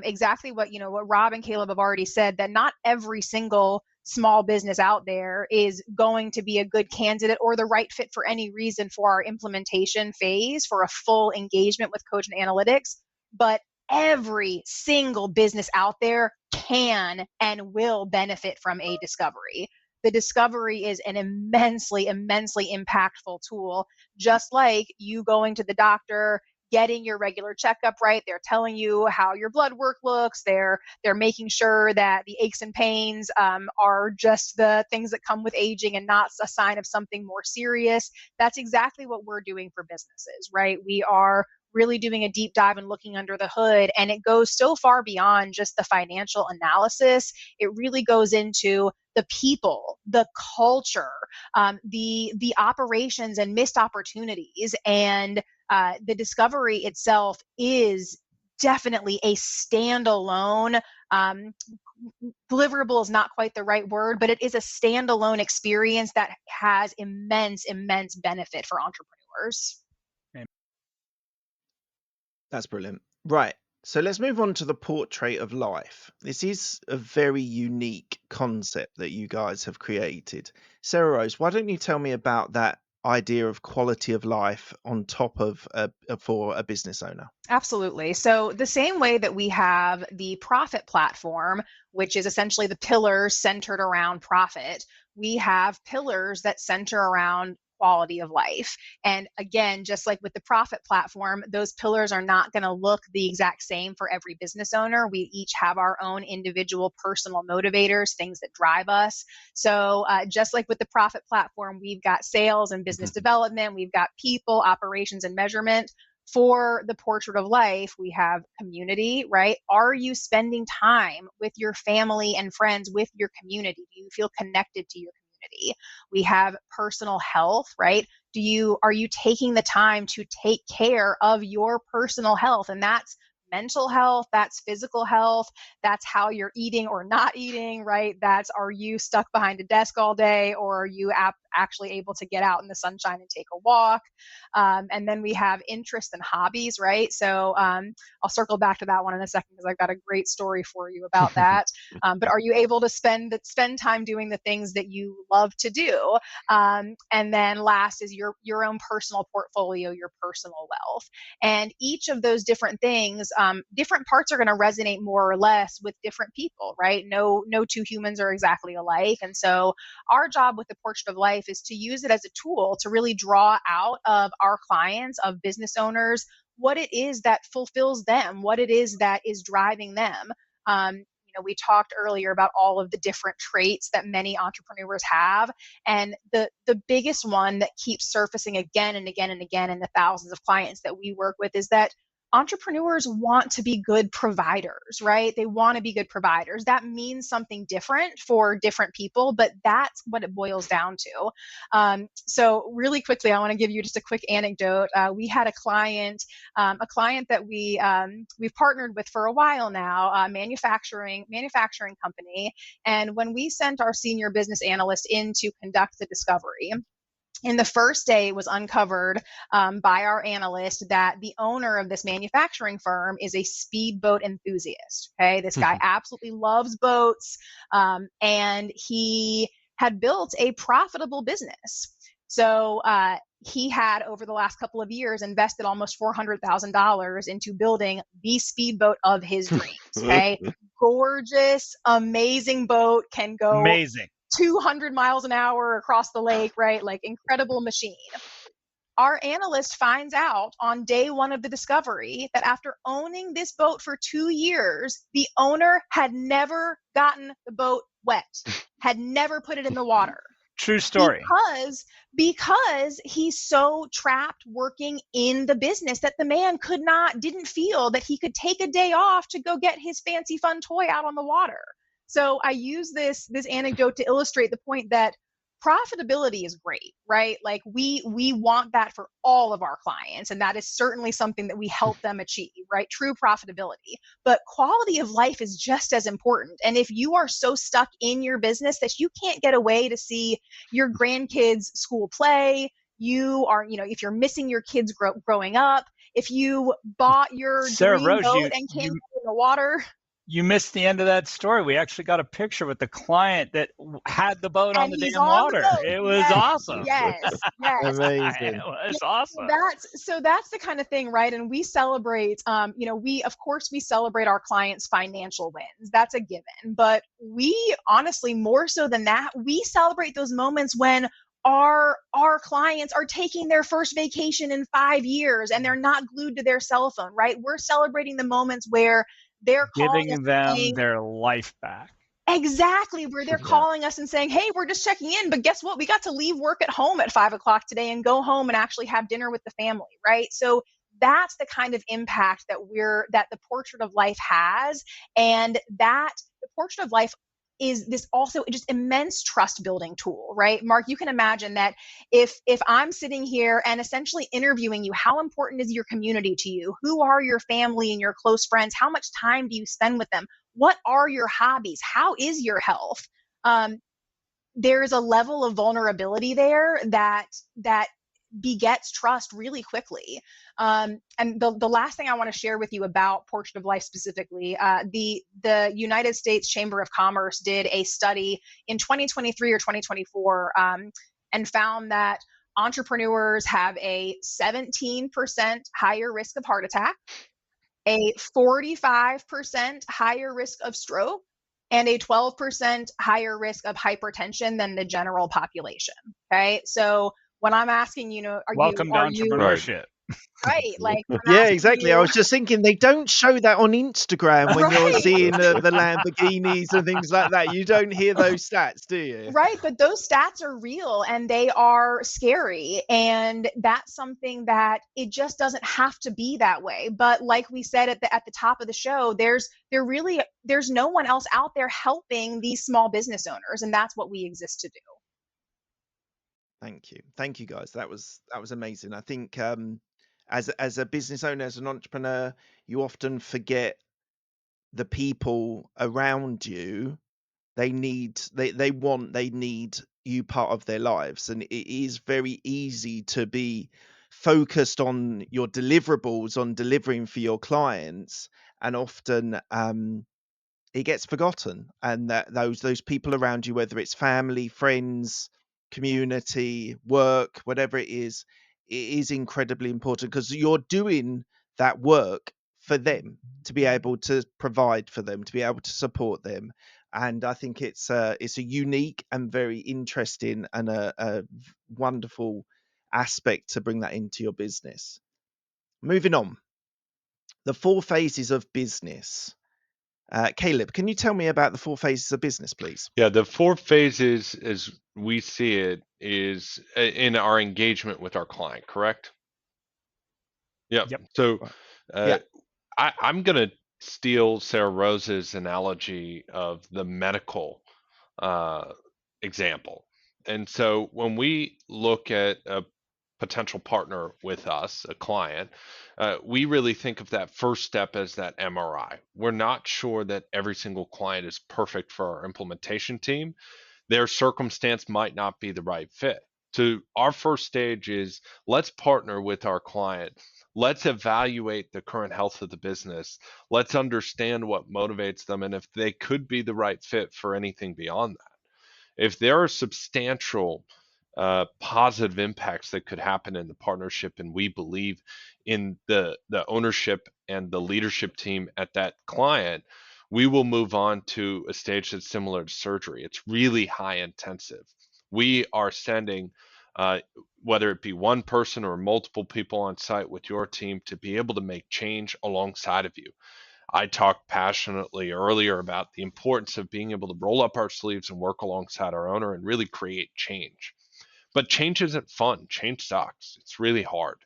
exactly what Rob and Caleb have already said, that not every single small business out there is going to be a good candidate or the right fit for any reason for our implementation phase for a full engagement with Cogent Analytics. But every single business out there can and will benefit from a discovery. The discovery is an immensely impactful tool, just like you going to the doctor, getting your regular checkup, right? They're telling you how your blood work looks. They're making sure that the aches and pains are just the things that come with aging and not a sign of something more serious. That's exactly what we're doing for businesses, right? We are really doing a deep dive and looking under the hood, and it goes so far beyond just the financial analysis. It really goes into the people, the culture, the operations and missed opportunities. And the discovery itself is definitely a standalone, deliverable is not quite the right word, but it is a standalone experience that has immense benefit for entrepreneurs. That's brilliant. Right. So let's move on to the portrait of life. This is a very unique concept that you guys have created. Sarah Rose, why don't you tell me about that idea of quality of life on top of for a business owner? Absolutely. So the same way that we have the profit platform, which is essentially the pillars centered around profit, we have pillars that center around quality of life. And again, just like with the profit platform, those pillars are not going to look the exact same for every business owner. We each have our own individual personal motivators, things that drive us. So just like with the profit platform, we've got sales and business development, we've got people, operations, and measurement. For the portrait of life, we have community, right? Are you spending time with your family and friends, with your community? Do you feel connected to your community? opportunity. We have personal health, right? Are you taking the time to take care of your personal health? And that's mental health, that's physical health, that's how you're eating or not eating, right? That's, are you stuck behind a desk all day, or are you actually able to get out in the sunshine and take a walk? And then we have interests and hobbies, right? So I'll circle back to that one in a second, because I've got a great story for you about that. But are you able to spend time doing the things that you love to do? And then last is your own personal portfolio, your personal wealth. And each of those different things, different parts are going to resonate more or less with different people, right? No two humans are exactly alike. And so our job with the Portrait of Life is to use it as a tool to really draw out of our clients, of business owners, what it is that fulfills them, what it is that is driving them. We talked earlier about all of the different traits that many entrepreneurs have. And the biggest one that keeps surfacing again and again and again in the thousands of clients that we work with is that entrepreneurs want to be good providers, right? They want to be good providers. That means something different for different people, but that's what it boils down to. So really quickly, I want to give you just a quick anecdote. We had a client that we've partnered with for a while now, a manufacturing company. And when we sent our senior business analyst in to conduct the discovery, in the first day, it was uncovered by our analyst that the owner of this manufacturing firm is a speedboat enthusiast. Okay, this guy absolutely loves boats, and he had built a profitable business. So he had, over the last couple of years, invested almost $400,000 into building the speedboat of his dreams. Okay, gorgeous, amazing boat, can go Amazing. 200 miles an hour across the lake, right? Like, incredible machine. Our analyst finds out on day one of the discovery that after owning this boat for 2 years, the owner had never gotten the boat wet, had never put it in the water. True story. Because he's so trapped working in the business that the man didn't feel that he could take a day off to go get his fancy fun toy out on the water. So I use this anecdote to illustrate the point that profitability is great, right? Like, we want that for all of our clients, and that is certainly something that we help them achieve, right? True profitability. But quality of life is just as important. And if you are so stuck in your business that you can't get away to see your grandkids' school play, if you're missing your kids growing up, if you bought your Sarah dream Rose, boat and can't get in the water. You missed the end of that story. We actually got a picture with the client that had the boat on the damn water. It was awesome. Yes. Amazing. It was awesome. That's the kind of thing, right? And we celebrate, we celebrate our clients' financial wins. That's a given. But we honestly, more so than that, we celebrate those moments when our clients are taking their first vacation in 5 years and they're not glued to their cell phone, right? We're celebrating the moments where they're giving them their life back. Exactly, where they're calling us and saying, hey, we're just checking in, but guess what? We got to leave work at home at 5 o'clock today and go home and actually have dinner with the family, right? So that's the kind of impact that the Portrait of Life has. And that the Portrait of Life is this also just immense trust building tool, right? Mark, you can imagine that if I'm sitting here and essentially interviewing you, how important is your community to you? Who are your family and your close friends? How much time do you spend with them? What are your hobbies? How is your health? There's a level of vulnerability there that begets trust really quickly. And the last thing I want to share with you about Portrait of Life specifically, the United States Chamber of Commerce did a study in 2023 or 2024 and found that entrepreneurs have a 17% higher risk of heart attack, a 45% higher risk of stroke, and a 12% higher risk of hypertension than the general population. Okay, so when I'm asking, welcome to entrepreneurship. Right, like exactly. I was just thinking they don't show that on Instagram when you're seeing the Lamborghinis and things like that. You don't hear those stats, do you? Right, but those stats are real and they are scary, and that's something that it just doesn't have to be that way. But like we said at the top of the show, there's no one else out there helping these small business owners, and that's what we exist to do. Thank you, guys. That was amazing. I think as a business owner, as an entrepreneur, you often forget the people around you. They need you part of their lives, and it is very easy to be focused on your deliverables, on delivering for your clients, and often it gets forgotten, and that those people around you, whether it's family, friends, community, work, whatever it is incredibly important, because you're doing that work for them, to be able to provide for them, to be able to support them. And I think it's a unique and very interesting and a wonderful aspect to bring that into your business. Moving on, the 4 phases of business. Caleb, can you tell me about the 4 phases of business, please? Yeah, the 4 phases, as we see it, is in our engagement with our client, correct? Yep. Yep. So Right. uh, I'm going to steal Sarah Rose's analogy of the medical uh, example. And so when we look at a potential partner with us, a client, we really think of that first step as that MRI. We're not sure that every single client is perfect for our implementation team. Their circumstance might not be the right fit. So our first stage is, let's partner with our client. Let's evaluate the current health of the business. Let's understand what motivates them and if they could be the right fit for anything beyond that. If there are substantial positive impacts that could happen in the partnership, and we believe in the ownership and the leadership team at that client, we will move on to a stage that's similar to surgery. It's really high intensive. We are sending, uh, whether it be one person or multiple people on site with your team, to be able to make change alongside of you. I talked passionately earlier about the importance of being able to roll up our sleeves and work alongside our owner and really create change. But change isn't fun. Change sucks. It's really hard.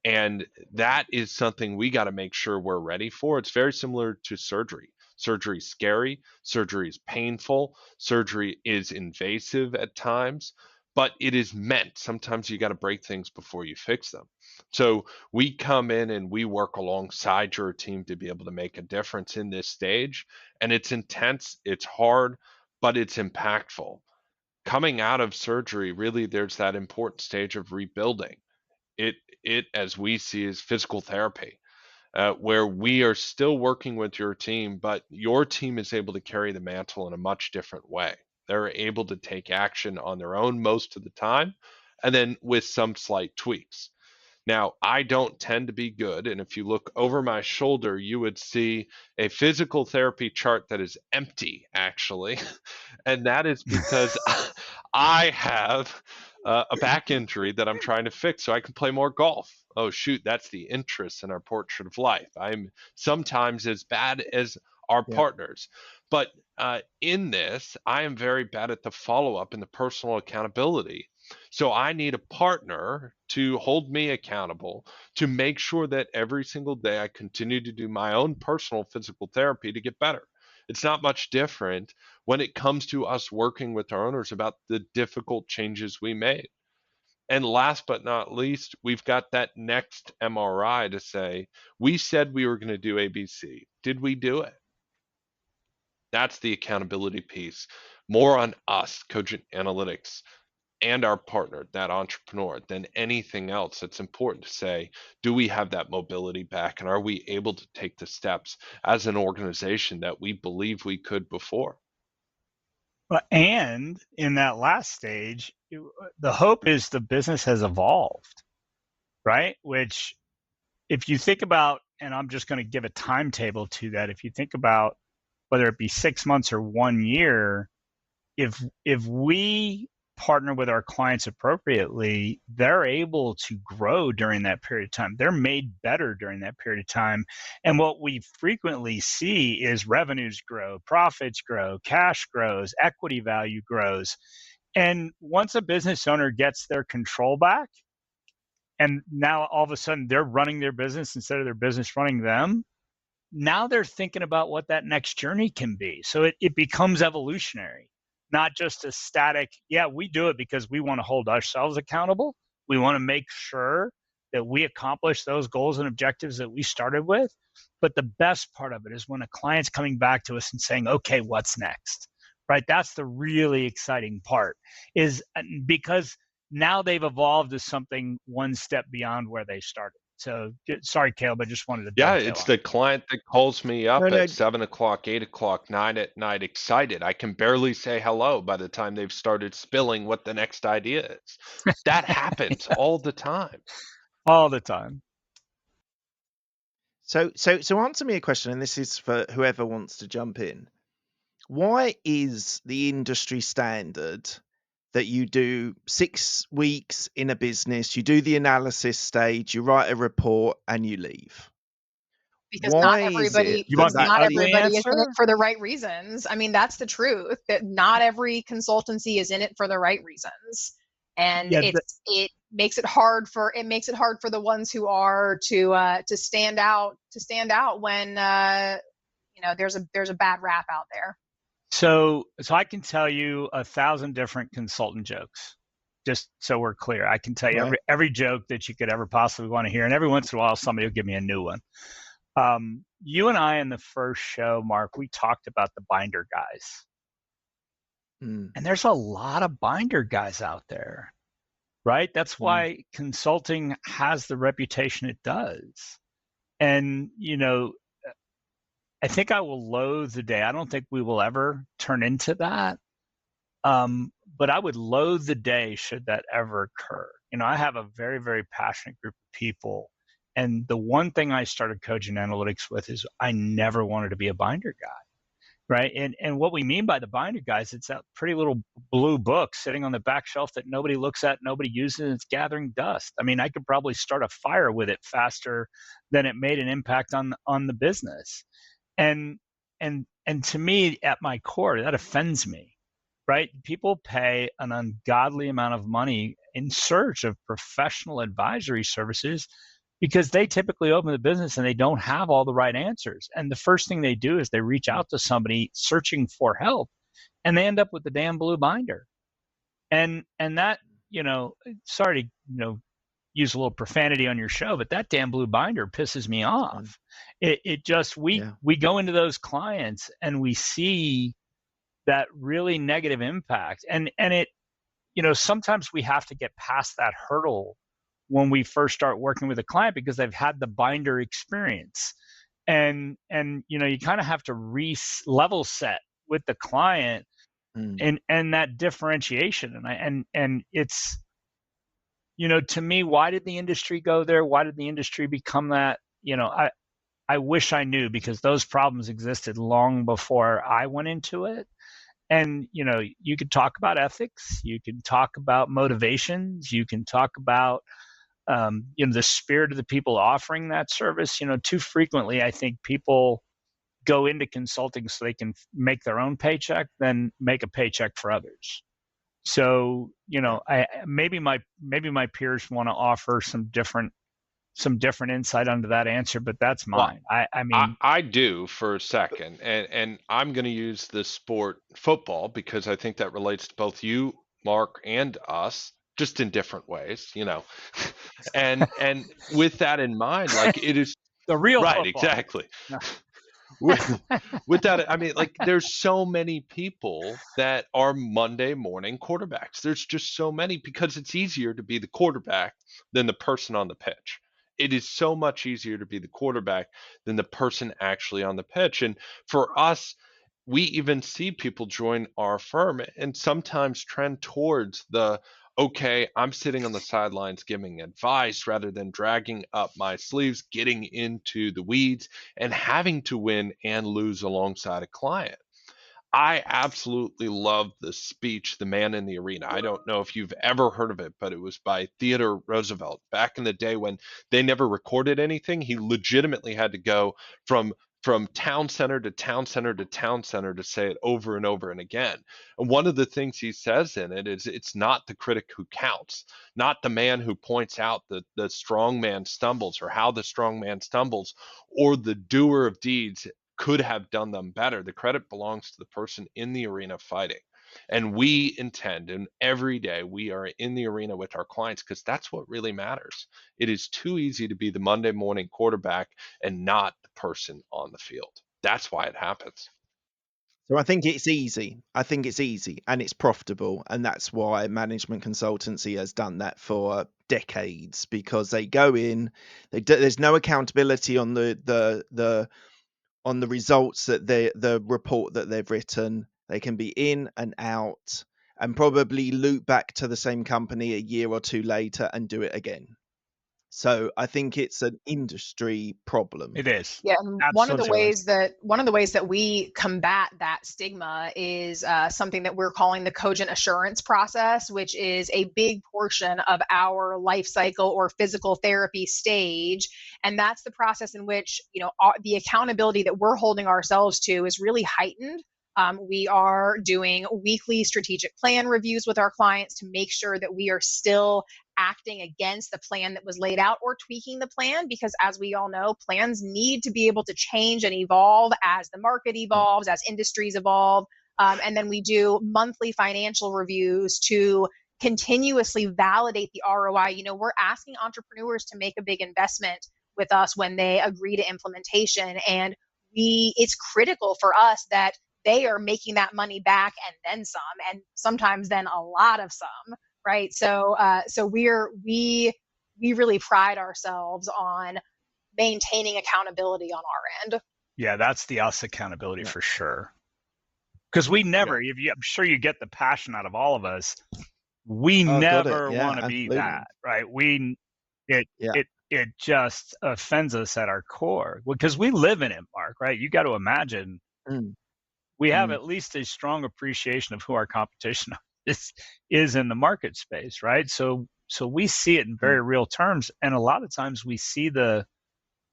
And that is something we got to make sure we're ready for. It's very similar to surgery. Surgery is scary, surgery is painful, surgery is invasive at times, but it is meant. Sometimes you got to break things before you fix them. So we come in and we work alongside your team to be able to make a difference in this stage. And it's intense, it's hard, but it's impactful. Coming out of surgery, really, there's that important stage of rebuilding. It as we see, is physical therapy, where we are still working with your team, but your team is able to carry the mantle in a much different way. They're able to take action on their own most of the time, and then with some slight tweaks. Now, I don't tend to be good, and if you look over my shoulder, you would see a physical therapy chart that is empty, actually. And that is because I have a back injury that I'm trying to fix so I can play more golf. Oh, shoot, that's the interest in our portrait of life. I'm sometimes as bad as our Yeah. partners. But in this, I am very bad at the follow up and the personal accountability. So I need a partner to hold me accountable, to make sure that every single day I continue to do my own personal physical therapy to get better. It's not much different when it comes to us working with our owners about the difficult changes we made. And last but not least, we've got that next MRI to say, we said we were going to do ABC. Did we do it? That's the accountability piece. More on us, Cogent Analytics, and our partner, that entrepreneur, than anything else. It's important to say, do we have that mobility back? And are we able to take the steps as an organization that we believe we could before? And in that last stage, the hope is the business has evolved, right? Which, if you think about, and I'm just going to give a timetable to that, if you think about whether it be 6 months or 1 year, if we partner with our clients appropriately, they're able to grow during that period of time. They're made better during that period of time. And what we frequently see is revenues grow, profits grow, cash grows, equity value grows. And once a business owner gets their control back, and now all of a sudden they're running their business instead of their business running them, now they're thinking about what that next journey can be. So it becomes evolutionary. not just a static, yeah, we do it because we want to hold ourselves accountable. We want to make sure that we accomplish those goals and objectives that we started with. But the best part of it is when a client's coming back to us and saying, okay, what's next? Right? That's the really exciting part, is because now they've evolved to something one step beyond where they started. So sorry, Caleb, I just wanted to Yeah, dovetail it's on. the client that calls me up No. at 7 o'clock, 8 o'clock, 9 at night, excited. I can barely say hello by the time they've started spilling what the next idea is. That happens all the time. All the time. So answer me a question, and this is for whoever wants to jump in. Why is the industry standard that you do 6 weeks in a business, you do the analysis stage, you write a report, and you leave? Because Why is it You want the that not ugly everybody is in it answer? for the right reasons. I mean, that's the truth, that not every consultancy is in it for the right reasons. And Yeah, it makes it hard for the ones who are to stand out when there's a bad rap out there. So I can tell you 1,000 different consultant jokes, just so we're clear. I can tell you Right. every joke that you could ever possibly want to hear, and every once in a while somebody will give me a new one. You and I in the first show, Mark, we talked about the binder guys. And there's a lot of binder guys out there, right? That's why consulting has the reputation it does. And, I think I will loathe the day. I don't think we will ever turn into that. But I would loathe the day should that ever occur. I have a very, very passionate group of people. And the one thing I started Cogent Analytics with is I never wanted to be a binder guy, right? And what we mean by the binder guys, it's that pretty little blue book sitting on the back shelf that nobody looks at, nobody uses, and it's gathering dust. I mean, I could probably start a fire with it faster than it made an impact on the business. And to me, at my core, that offends me, right? People pay an ungodly amount of money in search of professional advisory services because they typically open the business and they don't have all the right answers. And the first thing they do is they reach out to somebody searching for help, and they end up with the damn blue binder. And that, sorry to, use a little profanity on your show, but that damn blue binder pisses me off. It just, we go into those clients and we see that really negative impact. And it, sometimes we have to get past that hurdle when we first start working with a client because they've had the binder experience. And you kind of have to level set with the client and that differentiation. And it's, to me, why did the industry go there? Why did the industry become that? I wish I knew, because those problems existed long before I went into it. And, you could talk about ethics, you can talk about motivations, you can talk about, the spirit of the people offering that service. Too frequently, I think people go into consulting so they can make their own paycheck, then make a paycheck for others. So, maybe my peers want to offer some different insight onto that answer, but that's mine. Well, I mean, I do for a second, and I'm going to use the sport football because I think that relates to both you, Mark, and us, just in different ways, And with that in mind, like, it is the real right, football. exactly. With that, I mean, like, there's so many people that are Monday morning quarterbacks. There's just so many because it's easier to be the quarterback than the person on the pitch. It is so much easier to be the quarterback than the person actually on the pitch. And for us, we even see people join our firm and sometimes trend towards the, okay, I'm sitting on the sidelines giving advice rather than dragging up my sleeves, getting into the weeds, and having to win and lose alongside a client. I absolutely love the speech, The Man in the Arena. I don't know if you've ever heard of it, but it was by Theodore Roosevelt. Back in the day when they never recorded anything, he legitimately had to go from town center to town center to town center to say it over and over and again. And one of the things he says in it is, it's not the critic who counts, not the man who points out that the strong man stumbles or how the strong man stumbles, or the doer of deeds could have done them better. The credit belongs to the person in the arena fighting. And we intend, and every day we are in the arena with our clients because that's what really matters. It is too easy to be the Monday morning quarterback and not the person on the field. That's why it happens. So I think it's easy. I think it's easy and it's profitable, and that's why management consultancy has done that for decades, because they go in, there's no accountability on the on the results that the report that they've written. They can be in and out and probably loop back to the same company a year or two later and do it again. So I think it's an industry problem. It is. Yeah, and Absolutely. one of the ways that we combat that stigma is something that we're calling the Cogent assurance process, which is a big portion of our life cycle or physical therapy stage. And that's the process in which, the accountability that we're holding ourselves to is really heightened. We are doing weekly strategic plan reviews with our clients to make sure that we are still acting against the plan that was laid out or tweaking the plan, because as we all know, plans need to be able to change and evolve as the market evolves, as industries evolve. And then we do monthly financial reviews to continuously validate the ROI. We're asking entrepreneurs to make a big investment with us when they agree to implementation. And it's critical for us that they are making that money back and then some, and sometimes then a lot of some. Right. So we really pride ourselves on maintaining accountability on our end. Yeah, that's the us accountability for sure. Because we never, I'm sure you get the passion out of all of us. We never want to be that, right? It just offends us at our core because we live in it, Mark, right? You got to imagine we have at least a strong appreciation of who our competition is in the market space, right? So we see it in very real terms, and a lot of times we see the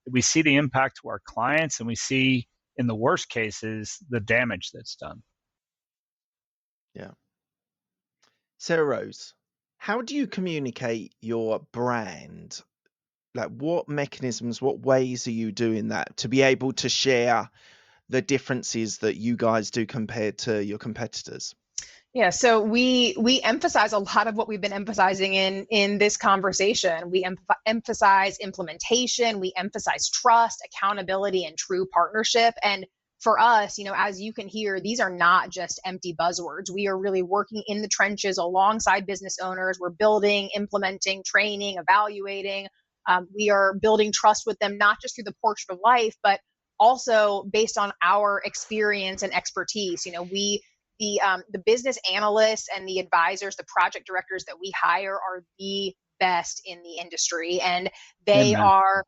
impact to our clients, and we see, in the worst cases, the damage that's done. Yeah. Sarah Rose, how do you communicate your brand? Like, what mechanisms, what ways are you doing that to be able to share the differences that you guys do compared to your competitors? Yeah, so we emphasize a lot of what we've been emphasizing in this conversation. We emphasize implementation, we emphasize trust, accountability, and true partnership. And for us, as you can hear, these are not just empty buzzwords. We are really working in the trenches alongside business owners. We're building, implementing, training, evaluating. We are building trust with them, not just through the portrait of life, but also based on our experience and expertise. The business analysts and the advisors, the project directors that we hire are the best in the industry, and they are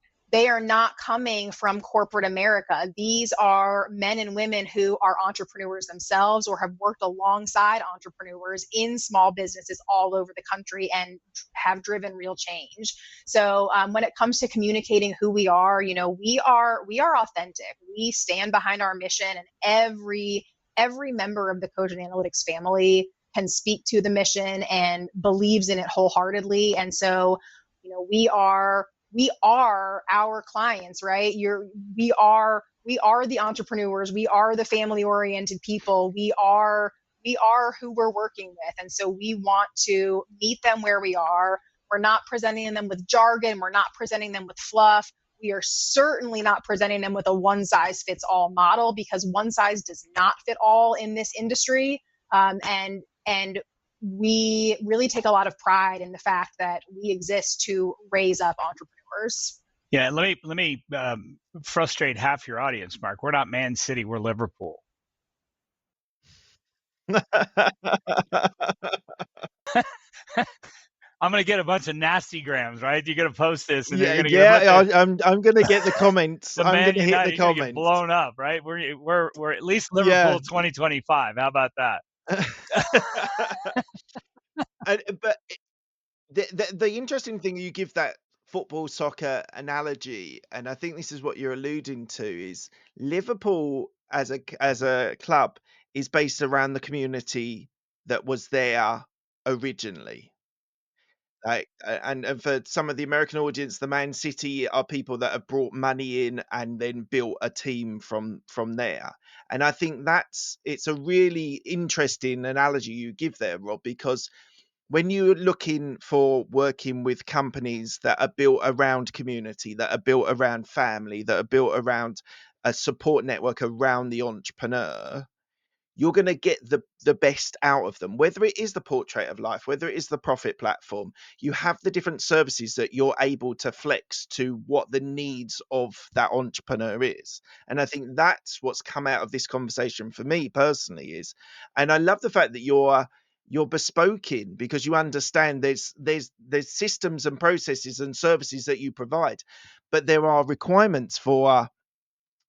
not coming from corporate America. These are men and women who are entrepreneurs themselves or have worked alongside entrepreneurs in small businesses all over the country and have driven real change. So when it comes to communicating who we are, we are authentic. We stand behind our mission, and every member of the Cogent Analytics family can speak to the mission and believes in it wholeheartedly. And so, we are our clients, right? We are the entrepreneurs. We are the family-oriented people. We are who we're working with. And so we want to meet them where we are. We're not presenting them with jargon. We're not presenting them with fluff. We are certainly not presenting them with a one-size-fits-all model, because one size does not fit all in this industry. And we really take a lot of pride in the fact that we exist to raise up entrepreneurs. Yeah, let me frustrate half your audience, Mark. We're not Man City, we're Liverpool. I'm gonna get a bunch of nasty grams, right? You're gonna post this, and you're gonna get I'm gonna get the comments. I'm gonna hit the comments. Get blown up, right? We're at least Liverpool 2025. How about that? But the interesting thing, you give that football soccer analogy, and I think this is what you're alluding to, is Liverpool as a club is based around the community that was there originally. And for some of the American audience, the Man City are people that have brought money in and then built a team from there. And I think it's a really interesting analogy you give there, Rob, because when you're looking for working with companies that are built around community, that are built around family, that are built around a support network around the entrepreneur, you're going to get the best out of them, whether it is the portrait of life, whether it is the profit platform. You have the different services that you're able to flex to what the needs of that entrepreneur is. And I think that's what's come out of this conversation for me personally is, and I love the fact that you're bespoking, because you understand there's systems and processes and services that you provide, but there are requirements for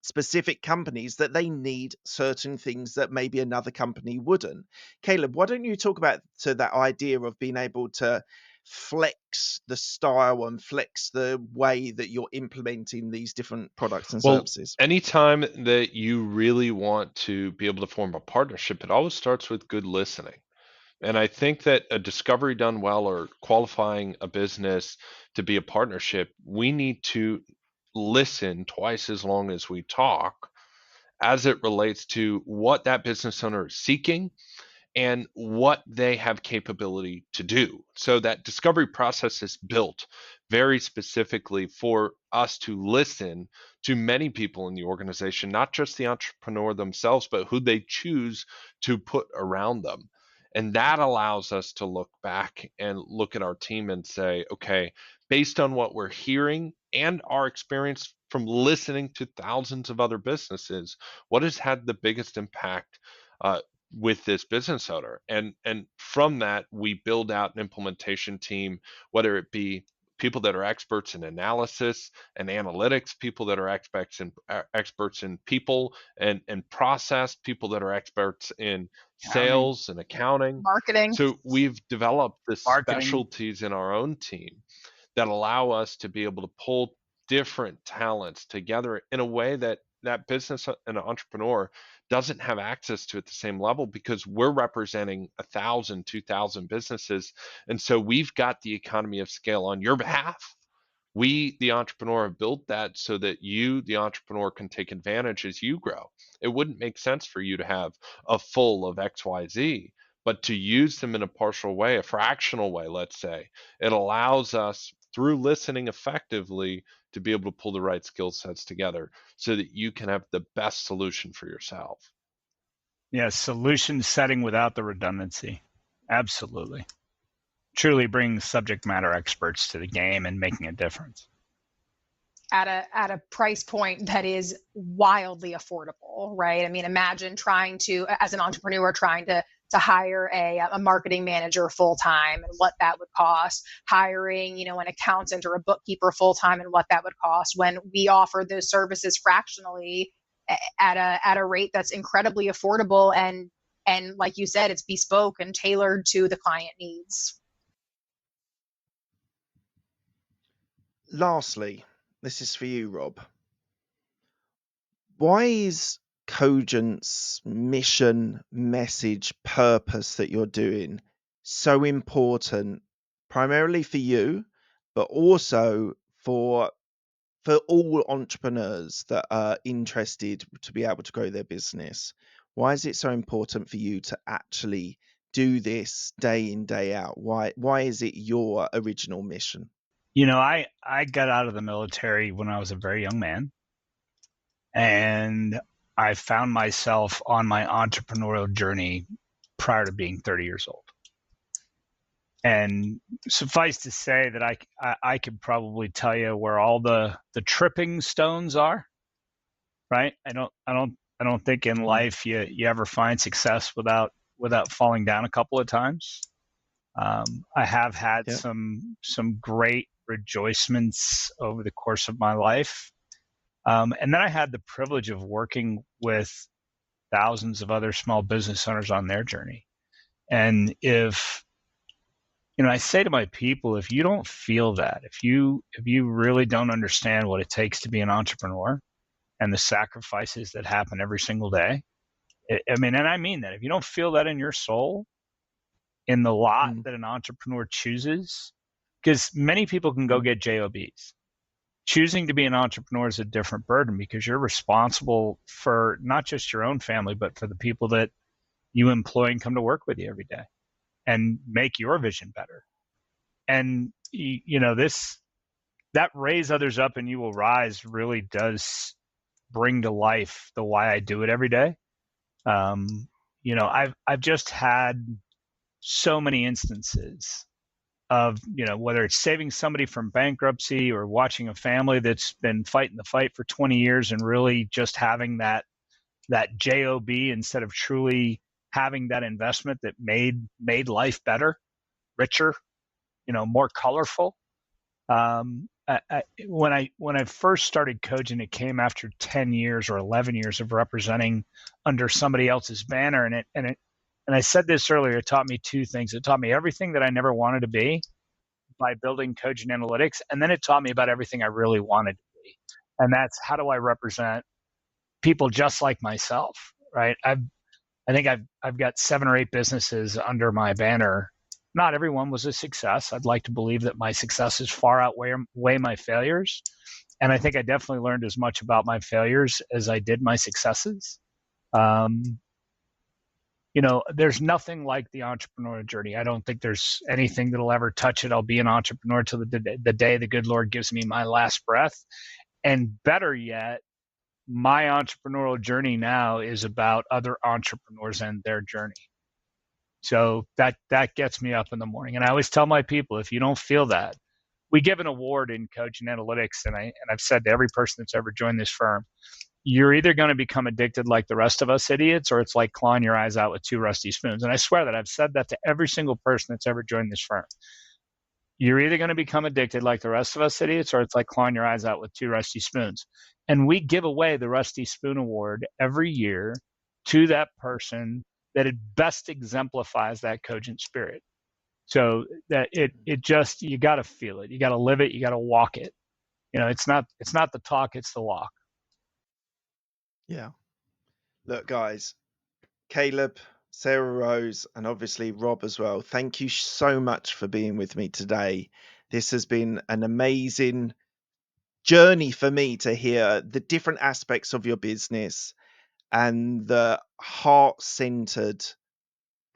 specific companies that they need certain things that maybe another company wouldn't. Caleb, why don't you talk about that idea of being able to flex the style and flex the way that you're implementing these different products and Well, services? anytime that you really want to be able to form a partnership, it always starts with good listening. And I think that a discovery done well or qualifying a business to be a partnership, we need to listen twice as long as we talk as it relates to what that business owner is seeking and what they have capability to do. So that discovery process is built very specifically for us to listen to many people in the organization, not just the entrepreneur themselves, but who they choose to put around them. And that allows us to look back and look at our team and say, okay, based on what we're hearing and our experience from listening to thousands of other businesses, what has had the biggest impact with this business owner? And from that, we build out an implementation team, whether it be people that are experts in analysis and analytics, people that are experts in people and process, people that are experts in Counting, sales and accounting. Marketing. So we've developed the marketing. specialties in our own team that allow us to be able to pull different talents together in a way that that business and entrepreneur doesn't have access to at the same level, because we're representing 1,000, 2,000 businesses. And so we've got the economy of scale on your behalf. We, the entrepreneur, have built that so that you, the entrepreneur, can take advantage as you grow. It wouldn't make sense for you to have a full of XYZ, but to use them in a partial way, a fractional way, let's say, it allows us through listening effectively to be able to pull the right skill sets together so that you can have the best solution for yourself. Yeah, solution setting without the redundancy. Absolutely. Truly bringing subject matter experts to the game and making a difference at a price point that is wildly affordable, right? I mean, imagine trying to, as an entrepreneur, trying to hire a marketing manager full time and what that would cost, hiring, an accountant or a bookkeeper full time and what that would cost, when we offer those services fractionally at a rate that's incredibly affordable, and like you said, it's bespoke and tailored to the client needs. Lastly, this is for you, Rob. Why is Cogent's mission, message, purpose that you're doing so important, primarily for you, but also for all entrepreneurs that are interested to be able to grow their business? Why is it so important for you to actually do this day in, day out? Why is it your original mission? I got out of the military when I was a very young man, and I found myself on my entrepreneurial journey prior to being 30 years old. And suffice to say that I could probably tell you where all the tripping stones are, right? I don't think in life you ever find success without falling down a couple of times. I have had some great rejoicements over the course of my life. And then I had the privilege of working with thousands of other small business owners on their journey. And if, I say to my people, if you don't feel that, if you really don't understand what it takes to be an entrepreneur and the sacrifices that happen every single day, and I mean that, if you don't feel that in your soul, in the lot that an entrepreneur chooses, because many people can go get JOBs. Choosing to be an entrepreneur is a different burden because you're responsible for not just your own family, but for the people that you employ and come to work with you every day and make your vision better. And, that raise others up and you will rise really does bring to life the why I do it every day. I've just had so many instances of, whether it's saving somebody from bankruptcy or watching a family that's been fighting the fight for 20 years and really just having that JOB instead of truly having that investment that made life better, richer, more colorful. When I first started Cogent, it came after 10 years or 11 years of representing under somebody else's banner. And I said this earlier, it taught me two things. It taught me everything that I never wanted to be by building Cogent Analytics. And then it taught me about everything I really wanted to be. And that's, how do I represent people just like myself, right? I think I've got 7 or 8 businesses under my banner. Not everyone was a success. I'd like to believe that my successes far outweigh my failures. And I think I definitely learned as much about my failures as I did my successes. There's nothing like the entrepreneurial journey. I don't think there's anything that'll ever touch it. I'll be an entrepreneur till the day the good Lord gives me my last breath. And better yet, my entrepreneurial journey now is about other entrepreneurs and their journey. So that gets me up in the morning. And I always tell my people, if you don't feel that, we give an award in Cogent Analytics, and I've said to every person that's ever joined this firm, you're either going to become addicted like the rest of us idiots, or it's like clawing your eyes out with 2 rusty spoons. And I swear that I've said that to every single person that's ever joined this firm. You're either going to become addicted like the rest of us idiots, or it's like clawing your eyes out with 2 rusty spoons. And we give away the Rusty Spoon Award every year to that person that it best exemplifies that Cogent spirit. So that it just, you got to feel it. You got to live it. You got to walk it. It's not the talk, it's the walk. Yeah. Look, guys, Caleb, Sarah Rose, and obviously Rob as well, thank you so much for being with me today. This has been an amazing journey for me to hear the different aspects of your business and the heart-centered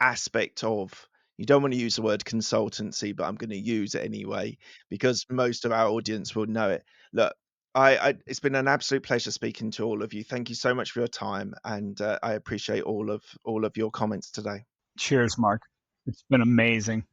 aspect of, you don't want to use the word consultancy, but I'm going to use it anyway because most of our audience will know it. Look, it's been an absolute pleasure speaking to all of you. Thank you so much for your time, and I appreciate all of your comments today. Cheers, Mark. It's been amazing.